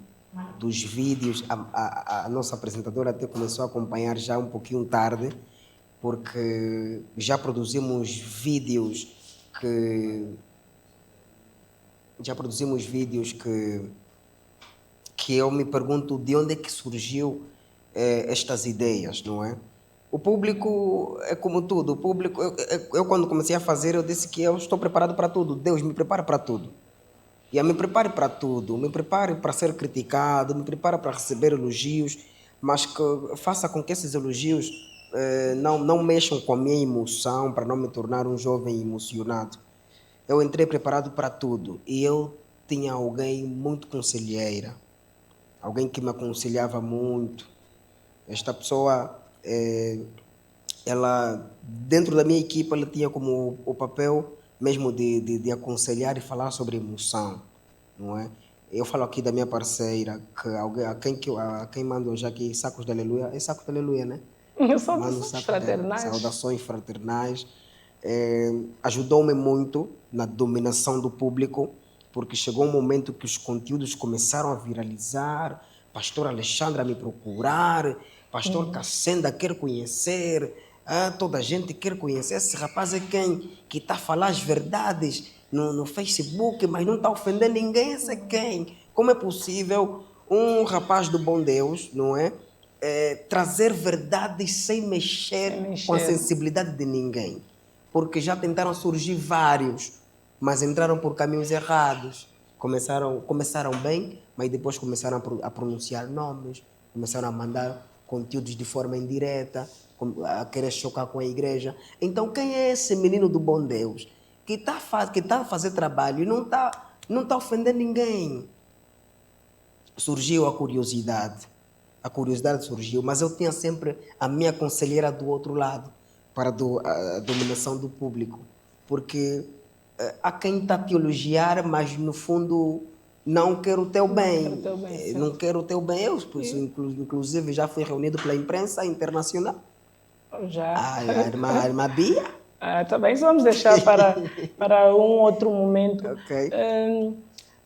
dos vídeos. A nossa apresentadora até começou a acompanhar já um pouquinho tarde, porque já produzimos vídeos que eu me pergunto de onde é que surgiu estas ideias, não é? O público é como tudo. O público, eu quando comecei a fazer, eu disse que eu estou preparado para tudo. Deus me prepara para tudo. E eu me prepare para tudo. Me prepare para ser criticado, me prepare para receber elogios, mas que faça com que esses elogios não mexam com a minha emoção, para não me tornar um jovem emocionado. Eu entrei preparado para tudo e eu tinha alguém muito conselheira, alguém que me aconselhava muito. Esta pessoa, ela, dentro da minha equipe, ela tinha como o papel mesmo de aconselhar e falar sobre emoção, não é? Eu falo aqui da minha parceira, a quem mando já aqui sacos de aleluia, é saco de aleluia, né? Saudações fraternais. Saudações fraternais. Ajudou-me muito na dominação do público, porque chegou um momento que os conteúdos começaram a viralizar, pastor Alexandre a me procurar, pastor Cassenda quer conhecer, toda a gente quer conhecer. Esse rapaz é quem? Que está a falar as verdades no Facebook, mas não está a ofender ninguém. Esse é quem? Como é possível um rapaz do bom Deus, não é? Trazer verdades sem mexer com a sensibilidade de ninguém? Porque já tentaram surgir vários, mas entraram por caminhos errados. Começaram bem, mas depois começaram a pronunciar nomes, começaram a mandar conteúdos de forma indireta, a querer chocar com a igreja. Então, quem é esse menino do bom Deus que está a fazer trabalho e não está ofendendo ninguém? Surgiu a curiosidade. A curiosidade surgiu, mas eu tinha sempre a minha conselheira do outro lado, para a dominação do público. Porque há quem está a te elogiar, mas no fundo não quer o teu bem. Não quer o teu bem. Eu, inclusive, já fui reunido pela imprensa internacional. Já. A irmã Bia. Também vamos deixar para um outro momento. Okay.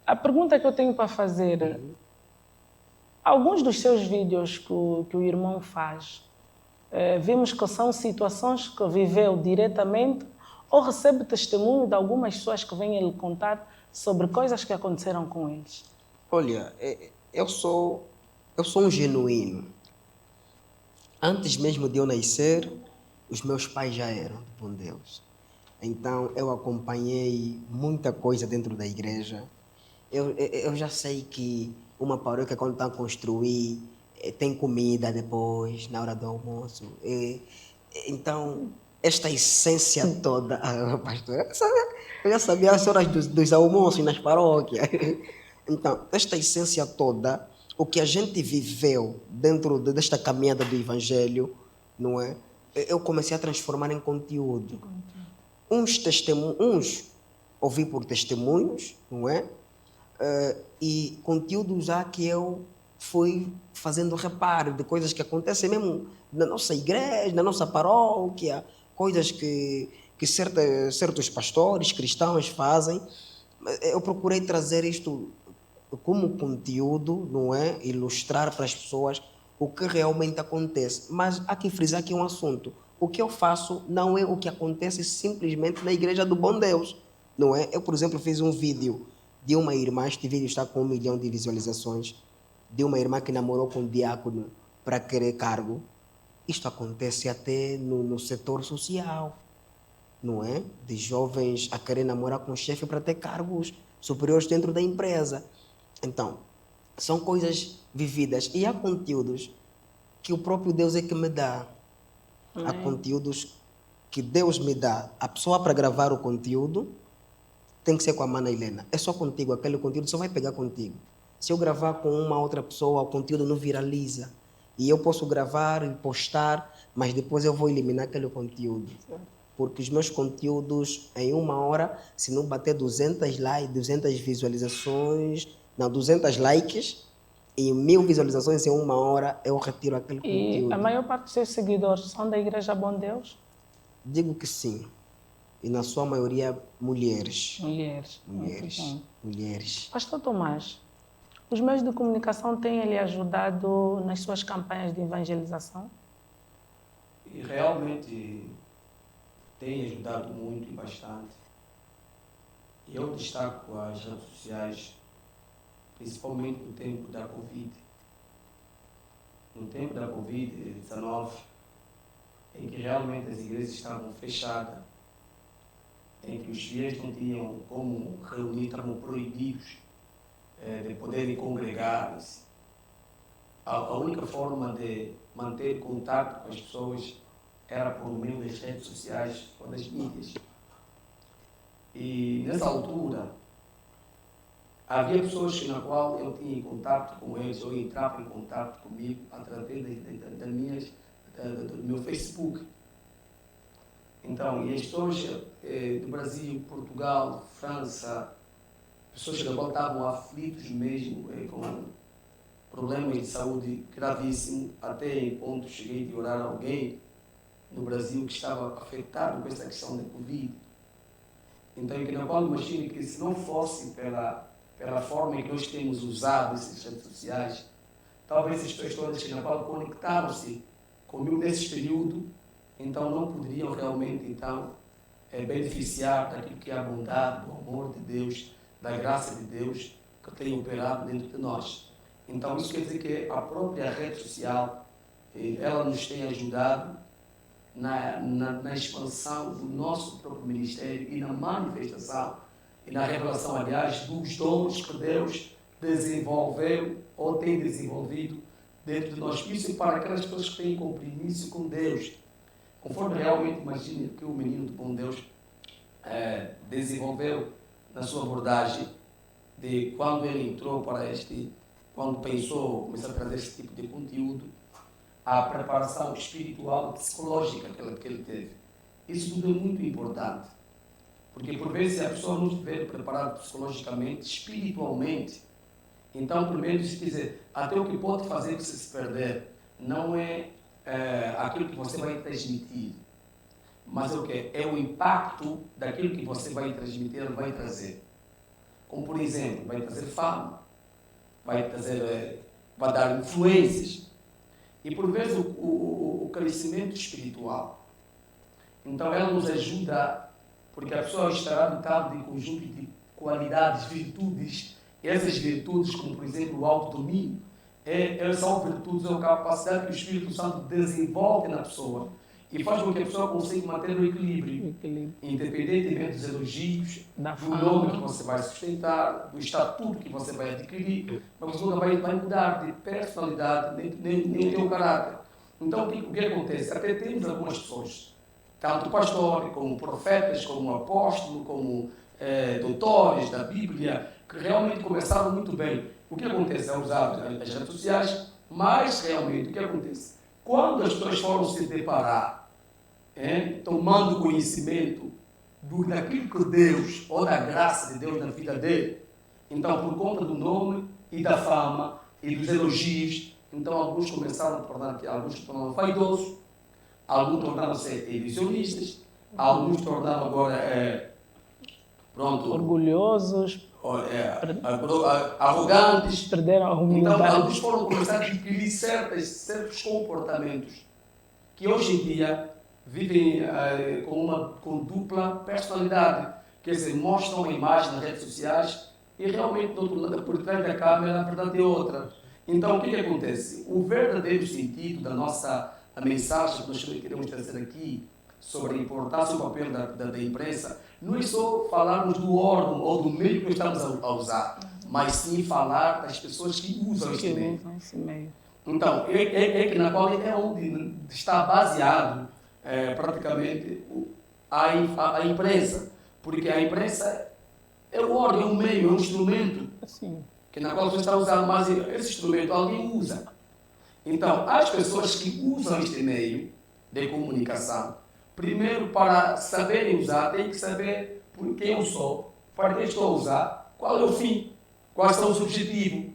A pergunta que eu tenho para fazer, alguns dos seus vídeos que o irmão faz, vimos que são situações que viveu diretamente ou recebe testemunho de algumas pessoas que vêm lhe contar sobre coisas que aconteceram com eles. Olha, eu sou um genuíno. Antes mesmo de eu nascer, os meus pais já eram de bom Deus. Então, eu acompanhei muita coisa dentro da igreja. Eu já sei que uma paróquia, quando está a construir, tem comida depois, na hora do almoço. Então, esta essência toda... pastor, eu já sabia as horas dos almoços nas paróquias. Então, esta essência toda o que a gente viveu dentro desta caminhada do Evangelho, não é? Eu comecei a transformar em conteúdo. Uns ouvi por testemunhos, não é? E conteúdos já que eu fui fazendo reparo de coisas que acontecem mesmo na nossa igreja, na nossa paróquia, coisas que certos pastores cristãos fazem. Eu procurei trazer isto como conteúdo, não é? Ilustrar para as pessoas o que realmente acontece. Mas há que frisar aqui um assunto. O que eu faço não é o que acontece simplesmente na Igreja do Bom Deus, não é? Eu, por exemplo, fiz um vídeo de uma irmã, este vídeo está com 1 milhão de visualizações, de uma irmã que namorou com um diácono para querer cargo. Isto acontece até no setor social, não é? De jovens a querer namorar com o chefe para ter cargos superiores dentro da empresa. Então, são coisas vividas. E há conteúdos que o próprio Deus é que me dá. Há conteúdos que Deus me dá. A pessoa para gravar o conteúdo tem que ser com a Mana Helena. É só contigo, aquele conteúdo só vai pegar contigo. Se eu gravar com uma outra pessoa, o conteúdo não viraliza. E eu posso gravar e postar, mas depois eu vou eliminar aquele conteúdo. Porque os meus conteúdos, em 1 hora, se não bater 200 likes, 200 visualizações, não, 200 likes, e 1000 visualizações em 1 hora, eu retiro aquele conteúdo. E a maior parte dos seus seguidores são da Igreja Bom Deus? Digo que sim. E na sua maioria, mulheres. Mulheres. Pastor Tomás, os meios de comunicação têm lhe ajudado nas suas campanhas de evangelização? E realmente tem ajudado muito e bastante. E eu destaco as redes sociais, principalmente no tempo da Covid. No tempo da Covid-19, em que realmente as igrejas estavam fechadas, em que os fiéis não tinham como reunir, estavam proibidos de poderem congregar-se. A única forma de manter contato com as pessoas era por meio das redes sociais ou das mídias. E nessa altura, havia pessoas na qual eu tinha contato com eles, ou entrava em contato comigo através do meu Facebook. Então, e as pessoas do Brasil, Portugal, França, pessoas que estavam aflitos mesmo, com problemas de saúde gravíssimos, até em ponto cheguei de orar a alguém no Brasil que estava afetado com essa questão da Covid. Então, na qual imagino que se não fosse pela forma em que nós temos usado essas redes sociais, talvez essas pessoas que na qual conectaram-se comigo nesse período, então não poderiam realmente beneficiar daquilo que é a bondade, do amor de Deus, da graça de Deus que tem operado dentro de nós. Então isso quer dizer que a própria rede social, ela nos tem ajudado na expansão do nosso próprio ministério e na manifestação e na revelação, aliás, dos dons que Deus desenvolveu ou tem desenvolvido dentro de nós. Isso é para aquelas pessoas que têm compromisso com Deus. Conforme realmente imagina que o menino do bom Deus desenvolveu na sua abordagem de quando ele entrou quando pensou, começou a trazer esse tipo de conteúdo, a preparação espiritual e psicológica que ele teve. Isso tudo é muito importante. Porque por vezes a pessoa não estiver preparada psicologicamente, espiritualmente, então primeiro quer dizer, até o que pode fazer você se perder não é aquilo que você vai transmitir, mas o que é o impacto daquilo que você vai transmitir, ele vai trazer. Como por exemplo, vai trazer fama, vai dar influências e por vezes o crescimento espiritual. Então ela nos ajuda, porque a pessoa estará dotada de conjunto de qualidades, virtudes. Essas virtudes, como por exemplo o autodomínio, são virtudes ou capacidade que o Espírito Santo desenvolve na pessoa e faz com que a pessoa consiga manter o equilíbrio. Independentemente dos elogios, do nome que você vai sustentar, do estatuto que você vai adquirir, mas você nunca vai mudar de personalidade, nem o teu caráter. Então, o que acontece? Até temos algumas pessoas, tanto pastor, como profetas, como apóstolo, como doutores da Bíblia, que realmente começaram muito bem. O que acontece é usar as redes sociais, mas realmente o que acontece? Quando as pessoas foram se deparar, tomando conhecimento daquilo que Deus, ou da graça de Deus na vida dele, então por conta do nome e da fama e dos elogios, então alguns começaram a alguns se tornaram vaidosos, alguns tornaram-se exibicionistas, alguns tornaram agora orgulhosos, arrogantes, perderam a humildade. Então alguns foram começar a adquirir certos comportamentos que hoje em dia vivem com dupla personalidade, quer dizer, mostram a imagem nas redes sociais e realmente do outro lado, por trás da câmera, a verdade é outra. Então o que acontece? O verdadeiro sentido da nossa mensagem que nós queremos trazer aqui sobre a importância e o papel da imprensa não é só falarmos do órgão ou do meio que estamos a usar, mas sim falar das pessoas que usam esse meio. Então, que na qual é onde está baseado praticamente a imprensa, porque a imprensa é o órgão, é um meio, é um instrumento que na qual você está usando, mas esse instrumento alguém usa. Então, as pessoas que usam este meio de comunicação, primeiro, para saberem usar, tem que saber por quem eu sou, para que estou a usar, qual é o fim, quais são os objetivos.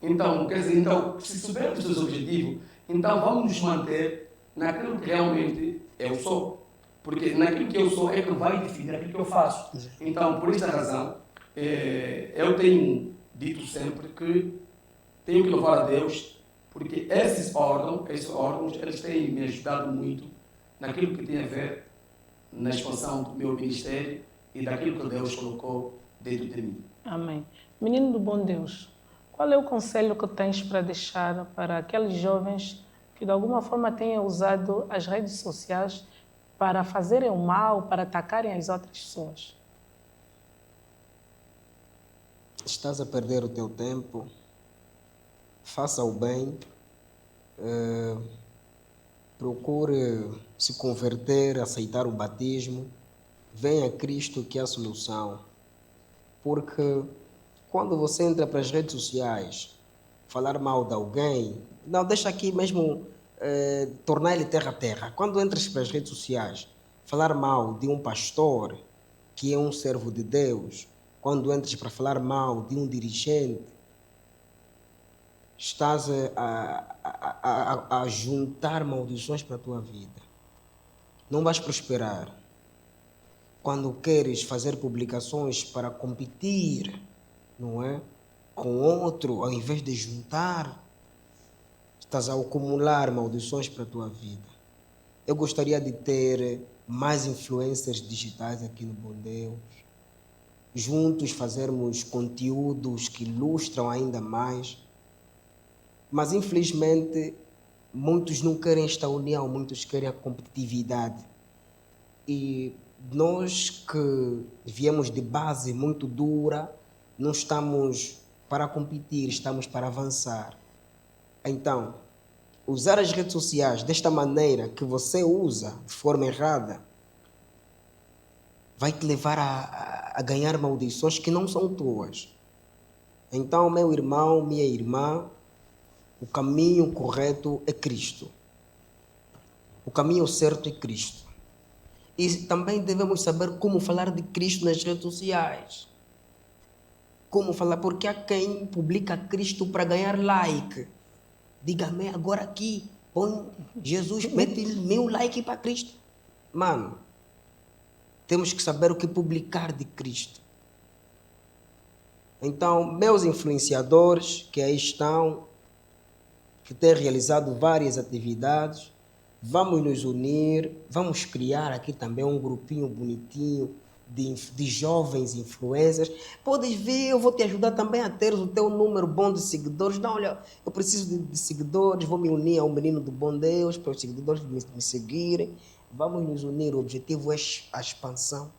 Então, quer dizer, se soubermos os objetivos, então vamos nos manter naquilo que realmente eu sou. Porque naquilo que eu sou é que vai definir aquilo que eu faço. Então, por esta razão, eu tenho dito sempre que tenho que louvar a Deus, porque esses órgãos, eles têm me ajudado muito naquilo que tem a ver na expansão do meu ministério e daquilo que Deus colocou dentro de mim. Amém. Menino do bom Deus, qual é o conselho que tens para deixar para aqueles jovens que de alguma forma tenham usado as redes sociais para fazerem o mal, para atacarem as outras pessoas? Estás a perder o teu tempo, faça o bem, procure se converter, aceitar o batismo, venha a Cristo que é a solução. Porque quando você entra para as redes sociais, falar mal de alguém, não, deixa aqui mesmo tornar ele terra a terra. Quando entras para as redes sociais, falar mal de um pastor que é um servo de Deus, quando entras para falar mal de um dirigente, estás a juntar maldições para a tua vida. Não vais prosperar. Quando queres fazer publicações para competir, não é, com outro, ao invés de juntar, estás a acumular maldições para a tua vida. Eu gostaria de ter mais influencers digitais aqui no Bom Deus. Juntos fazermos conteúdos que ilustram ainda mais. Mas, infelizmente, muitos não querem esta união, muitos querem a competitividade. E nós que viemos de base muito dura, não estamos para competir, estamos para avançar. Então, usar as redes sociais desta maneira que você usa de forma errada vai te levar a ganhar maldições que não são tuas. Então, meu irmão, minha irmã, o caminho correto é Cristo. O caminho certo é Cristo. E também devemos saber como falar de Cristo nas redes sociais. Como falar, porque há quem publica Cristo para ganhar like. Diga-me agora aqui, põe Jesus, mete 1000 likes para Cristo. Mano, temos que saber o que publicar de Cristo. Então, meus influenciadores que aí estão, que têm realizado várias atividades, vamos nos unir, vamos criar aqui também um grupinho bonitinho de jovens influencers. Podes vir, eu vou te ajudar também a ter o teu número bom de seguidores. Não, olha, eu preciso de seguidores, vou me unir ao Menino do Bom Deus, para os seguidores me seguirem. Vamos nos unir, o objetivo é a expansão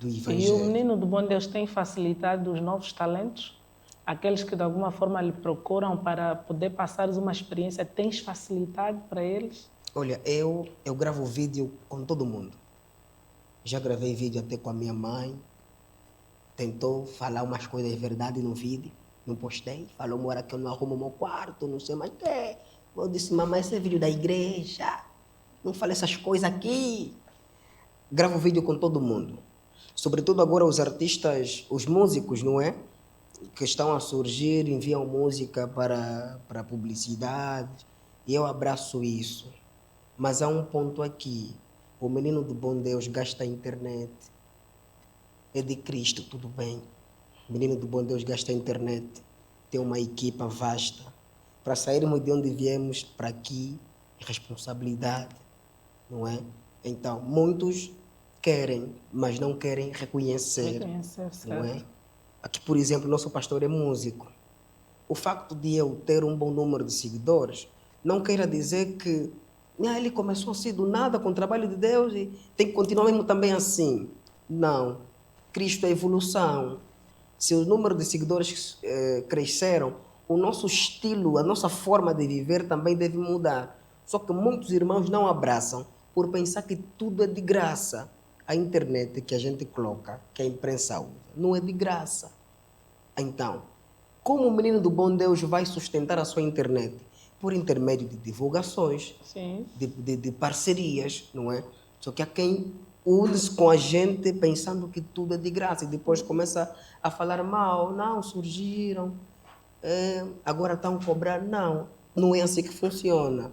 do Evangelho. E o Menino do Bom Deus tem facilitado os novos talentos? Aqueles que de alguma forma lhe procuram para poder passar uma experiência, tens facilitado para eles? Olha, eu gravo vídeo com todo mundo. Já gravei vídeo até com a minha mãe, tentou falar umas coisas de verdade no vídeo, não postei, falou uma hora que eu não arrumo meu quarto, não sei mais o que. Eu disse, mamãe, esse é vídeo da igreja, não fale essas coisas aqui. Gravo vídeo com todo mundo, sobretudo agora os artistas, os músicos, não é? Que estão a surgir, enviam música para publicidade, e eu abraço isso. Mas há um ponto aqui, o menino do bom Deus gasta a internet, é de Cristo, tudo bem. O menino do bom Deus gasta a internet, tem uma equipa vasta. Para sairmos de onde viemos para aqui, responsabilidade, não é? Então, muitos querem, mas não querem reconhecer, não é? Aqui, por exemplo, nosso pastor é músico. O facto de eu ter um bom número de seguidores não queira dizer que ele começou assim do nada com o trabalho de Deus e tem que continuar mesmo também assim. Não. Cristo é evolução. Se o número de seguidores cresceram, o nosso estilo, a nossa forma de viver também deve mudar. Só que muitos irmãos não abraçam por pensar que tudo é de graça. A internet que a gente coloca, que a imprensa usa, não é de graça. Então, como o menino do bom Deus vai sustentar a sua internet? Por intermédio de divulgações, de parcerias, não é? Só que há quem une-se com a gente pensando que tudo é de graça e depois começa a falar mal. Não, surgiram, agora estão a cobrar. Não é assim que funciona.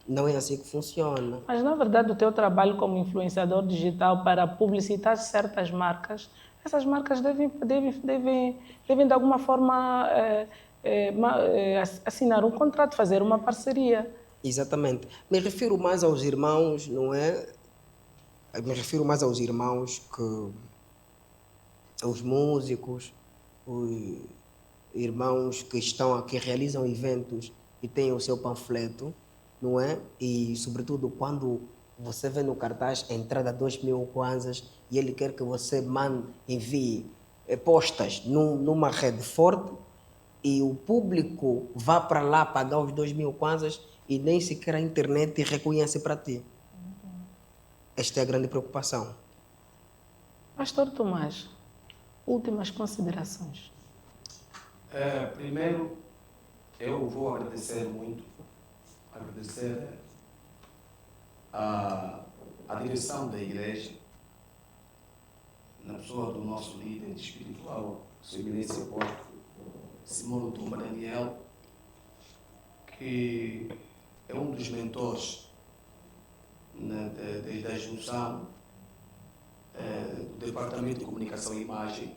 Não é assim que funciona. Mas, na verdade, o teu trabalho como influenciador digital para publicitar certas marcas, essas marcas devem de alguma forma, assinar um contrato, fazer uma parceria. Exatamente. Me refiro mais aos irmãos, não é? Me refiro mais aos irmãos os músicos, os irmãos que estão aqui, realizam eventos e têm o seu panfleto, não é? E, sobretudo, quando você vê no cartaz a entrada 2.000 kwanzas e ele quer que você envie postas numa rede forte e o público vá para lá pagar os 2.000 kwanzas e nem sequer a internet reconhece para ti. Esta é a grande preocupação. Pastor Tomás, últimas considerações. Primeiro, eu vou agradecer a direção da igreja, na pessoa do nosso líder espiritual, Sua Eminência Apóstolo Simão Tumba Daniel, que é um dos mentores desde a junção do Departamento de Comunicação e Imagem,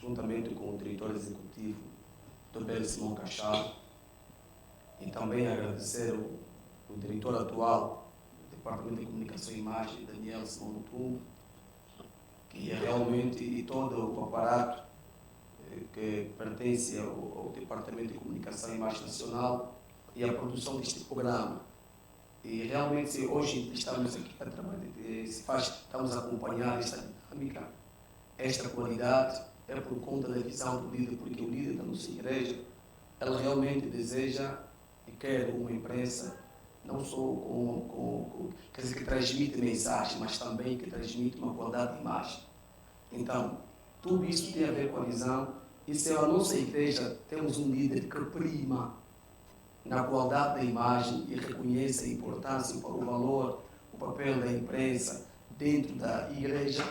juntamente com o diretor executivo, Dr. Simão Cachado, e também agradecer o diretor atual do Departamento de Comunicação e Imagem, Daniel Simão Tumba, que é realmente, e todo o aparato que pertence ao Departamento de Comunicação e Imagem Nacional e a produção deste programa. E realmente hoje estamos aqui a trabalhar, estamos a acompanhar esta dinâmica, esta qualidade, é por conta da visão do líder, porque o líder da nossa igreja, ela realmente deseja e quer uma imprensa não só quer dizer, que transmite mensagem, mas também que transmite uma qualidade de imagem. Então, tudo isso tem a ver com a visão, e se a nossa igreja temos um líder que prima na qualidade da imagem e reconhece a importância, o valor, o papel da imprensa dentro da igreja,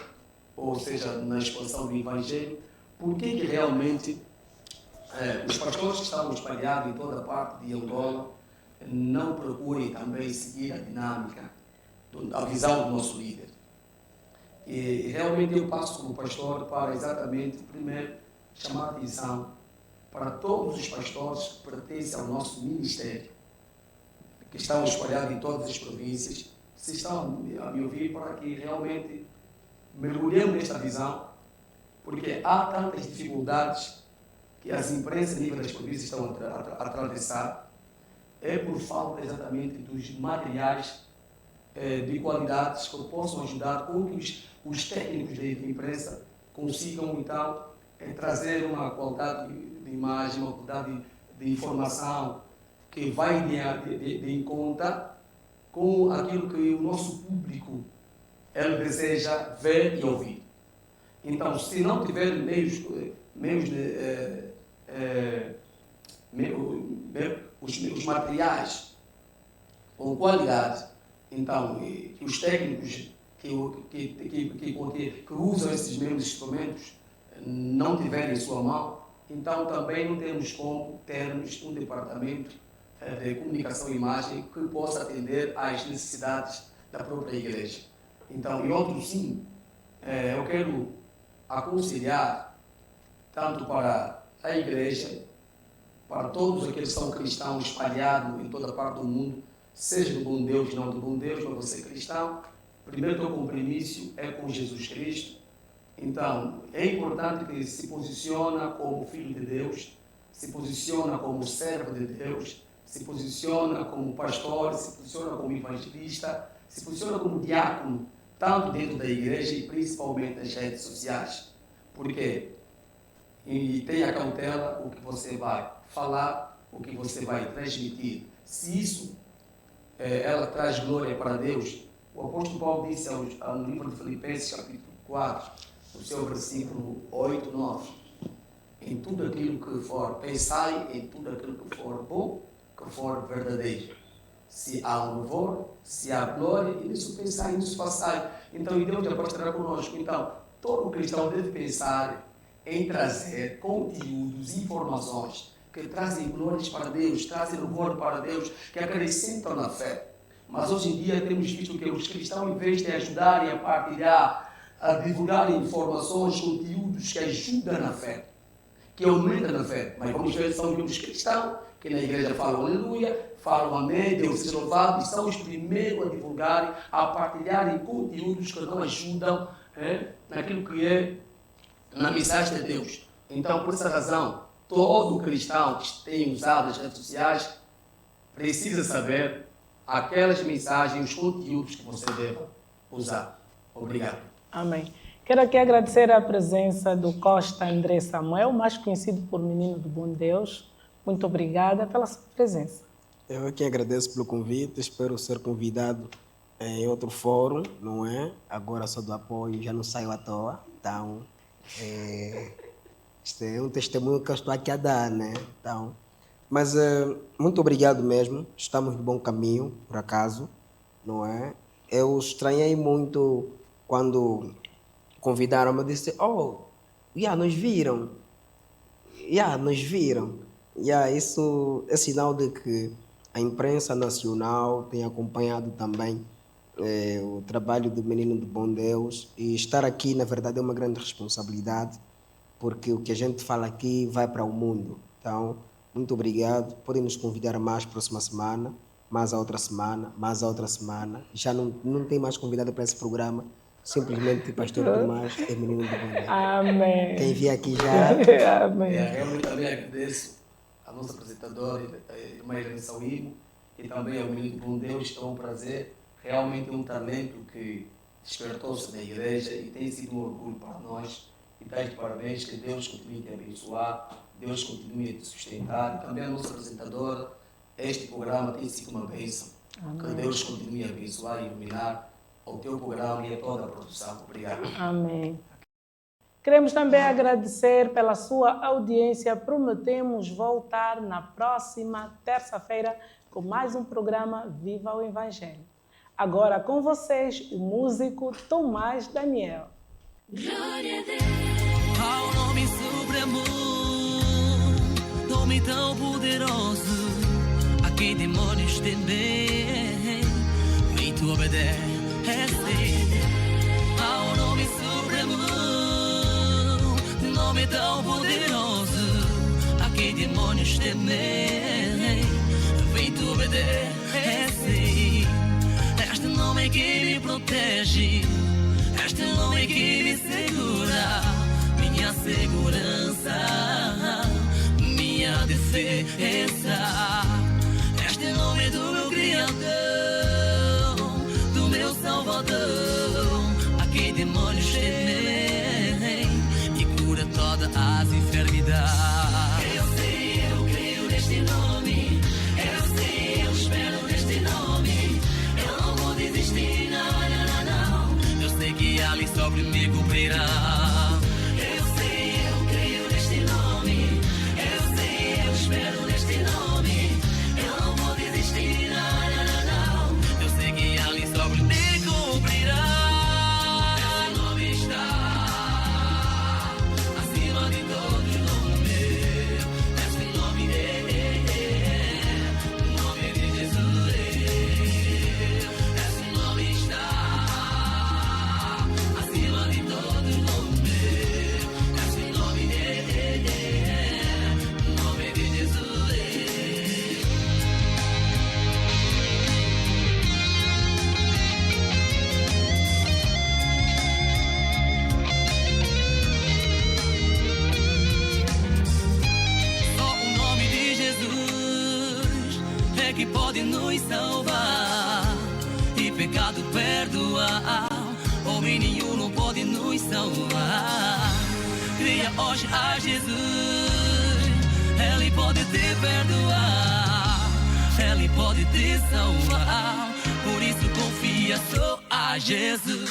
ou seja, na expansão do Evangelho, por que realmente os pastores que estão espalhados em toda a parte de Angola não procurem também seguir a dinâmica, a visão do nosso líder? E realmente eu passo como pastor para exatamente, primeiro, chamar a atenção para todos os pastores que pertencem ao nosso ministério, que estão espalhados em todas as províncias, se estão a me ouvir, para que realmente mergulhemos nesta visão, porque há tantas dificuldades que as empresas a nível das províncias estão a atravessar, é por falta exatamente dos materiais de qualidades que possam ajudar com que os técnicos da imprensa consigam, então, trazer uma qualidade de imagem, uma qualidade de informação que vai de conta com aquilo que o nosso público ele deseja ver e ouvir. Então, se não tiver os materiais com qualidade, então, os técnicos que usam esses mesmos instrumentos não tiverem em sua mão, então também não temos como termos um departamento de comunicação e imagem que possa atender às necessidades da própria igreja. Então, em outro sim, eu quero aconselhar tanto para a igreja, para todos aqueles que são cristãos espalhados em toda parte do mundo, seja do bom Deus, não do bom Deus, mas você cristão, primeiro teu compromisso é com Jesus Cristo. Então, é importante que se posiciona como filho de Deus, se posiciona como servo de Deus, se posiciona como pastor, se posiciona como evangelista, se posiciona como diácono, tanto dentro da igreja e principalmente nas redes sociais. Porque e tenha cautela o que você vai falar, o que você vai transmitir. Se isso ela traz glória para Deus, o apóstolo Paulo disse no livro de Filipenses, capítulo 4, no seu versículo 8, 9, em tudo aquilo que for, pensai em tudo aquilo que for bom, que for verdadeiro. Se há um louvor, se há glória, e nisso pensai, nisso façai. Então, Deus já estará conosco. Então, todo cristão deve pensar em trazer conteúdos, informações que trazem glórias para Deus, trazem louvor para Deus, que acrescentam na fé. Mas hoje em dia temos visto que os cristãos, em vez de ajudarem a partilhar, a divulgar informações, conteúdos que ajudam na fé, que aumentam na fé, mas vamos ver, são os cristãos que na igreja falam aleluia, falam amém, Deus seja louvado, e são os primeiros a divulgarem, a partilharem conteúdos que não ajudam naquilo que é na mensagem de Deus. Então, por essa razão, todo cristão que tem usado as redes sociais precisa saber aquelas mensagens, os conteúdos que você deve usar. Obrigado. Amém. Quero aqui agradecer a presença do Costa André Samuel, mais conhecido por Menino do Bom Deus. Muito obrigada pela sua presença. Eu aqui agradeço pelo convite, espero ser convidado em outro fórum, não é? Agora sou do apoio, já não saio à toa, então este é um testemunho que eu estou aqui a dar, né? Então, mas muito obrigado mesmo, estamos no bom caminho, por acaso, não é? Eu estranhei muito quando convidaram-me, eu disse, nos viram. Nos viram. Isso é sinal de que a imprensa nacional tem acompanhado também o trabalho do Menino do Bom Deus, e estar aqui, na verdade, é uma grande responsabilidade, porque o que a gente fala aqui vai para o mundo. Então, muito obrigado. Podem nos convidar mais próxima semana, mais a outra semana, mais a outra semana. Já não tem mais convidado para esse programa. Simplesmente Pastor Tomás é Menino do Bom Deus. Amém. Quem vier aqui já... Amém. Eu também agradeço a nossa apresentadora, irmã Helena Sauímo, e também ao Menino do Bom Deus. É um prazer, realmente um talento que despertou-se na igreja e tem sido um orgulho para nós. E dá-lhe parabéns, que Deus continue a te abençoar, Deus continue a te sustentar. E também a nossa apresentadora, este programa tem sido uma bênção. Amém. Que Deus continue a abençoar e iluminar ao teu programa e a toda a produção. Obrigado. Amém. Queremos também agradecer pela sua audiência. Prometemos voltar na próxima terça-feira com mais um programa Viva o Evangelho. Agora com vocês, o músico Tomás Daniel. Glória a Deus. Ao nome supremo, nome tão poderoso, a quem demônios temem, e tu obedece. Ao nome supremo, nome tão poderoso, a quem demônios temem, vem tu obedece. Este nome que me protege, este nome que me segura, minha segurança, minha defesa. Este nome do meu Criador, do meu Salvador, a quem demônios temem e cura todas as enfermidades. Eu sei, eu creio neste nome, eu sei, eu espero neste nome, eu não vou desistir, não. Eu sobre me cumprirá. Eu sei, eu creio neste nome. Eu sei, eu espero neste nome. Eu não vou desistir, não. Eu sei que ali sobre me cumprirá. Esse nome está acima de todos os nomes. Esse nome o nome de Jesus. Esse nome está acima de todos os nomes. Esse nome o nome de Jesus. Só o nome de Jesus é que pode nos salvar e pecado perdoar. Homem nenhum não pode nos salvar. Creia hoje a Jesus, Ele pode te perdoar, Ele pode te salvar. Por isso confia só a Jesus.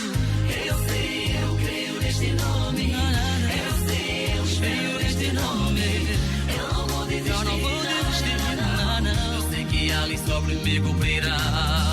Eu sei, eu creio neste nome. Eu sei, eu espero neste nome. Eu não vou desistir, não. Eu sei que ali sobre me cumprirá.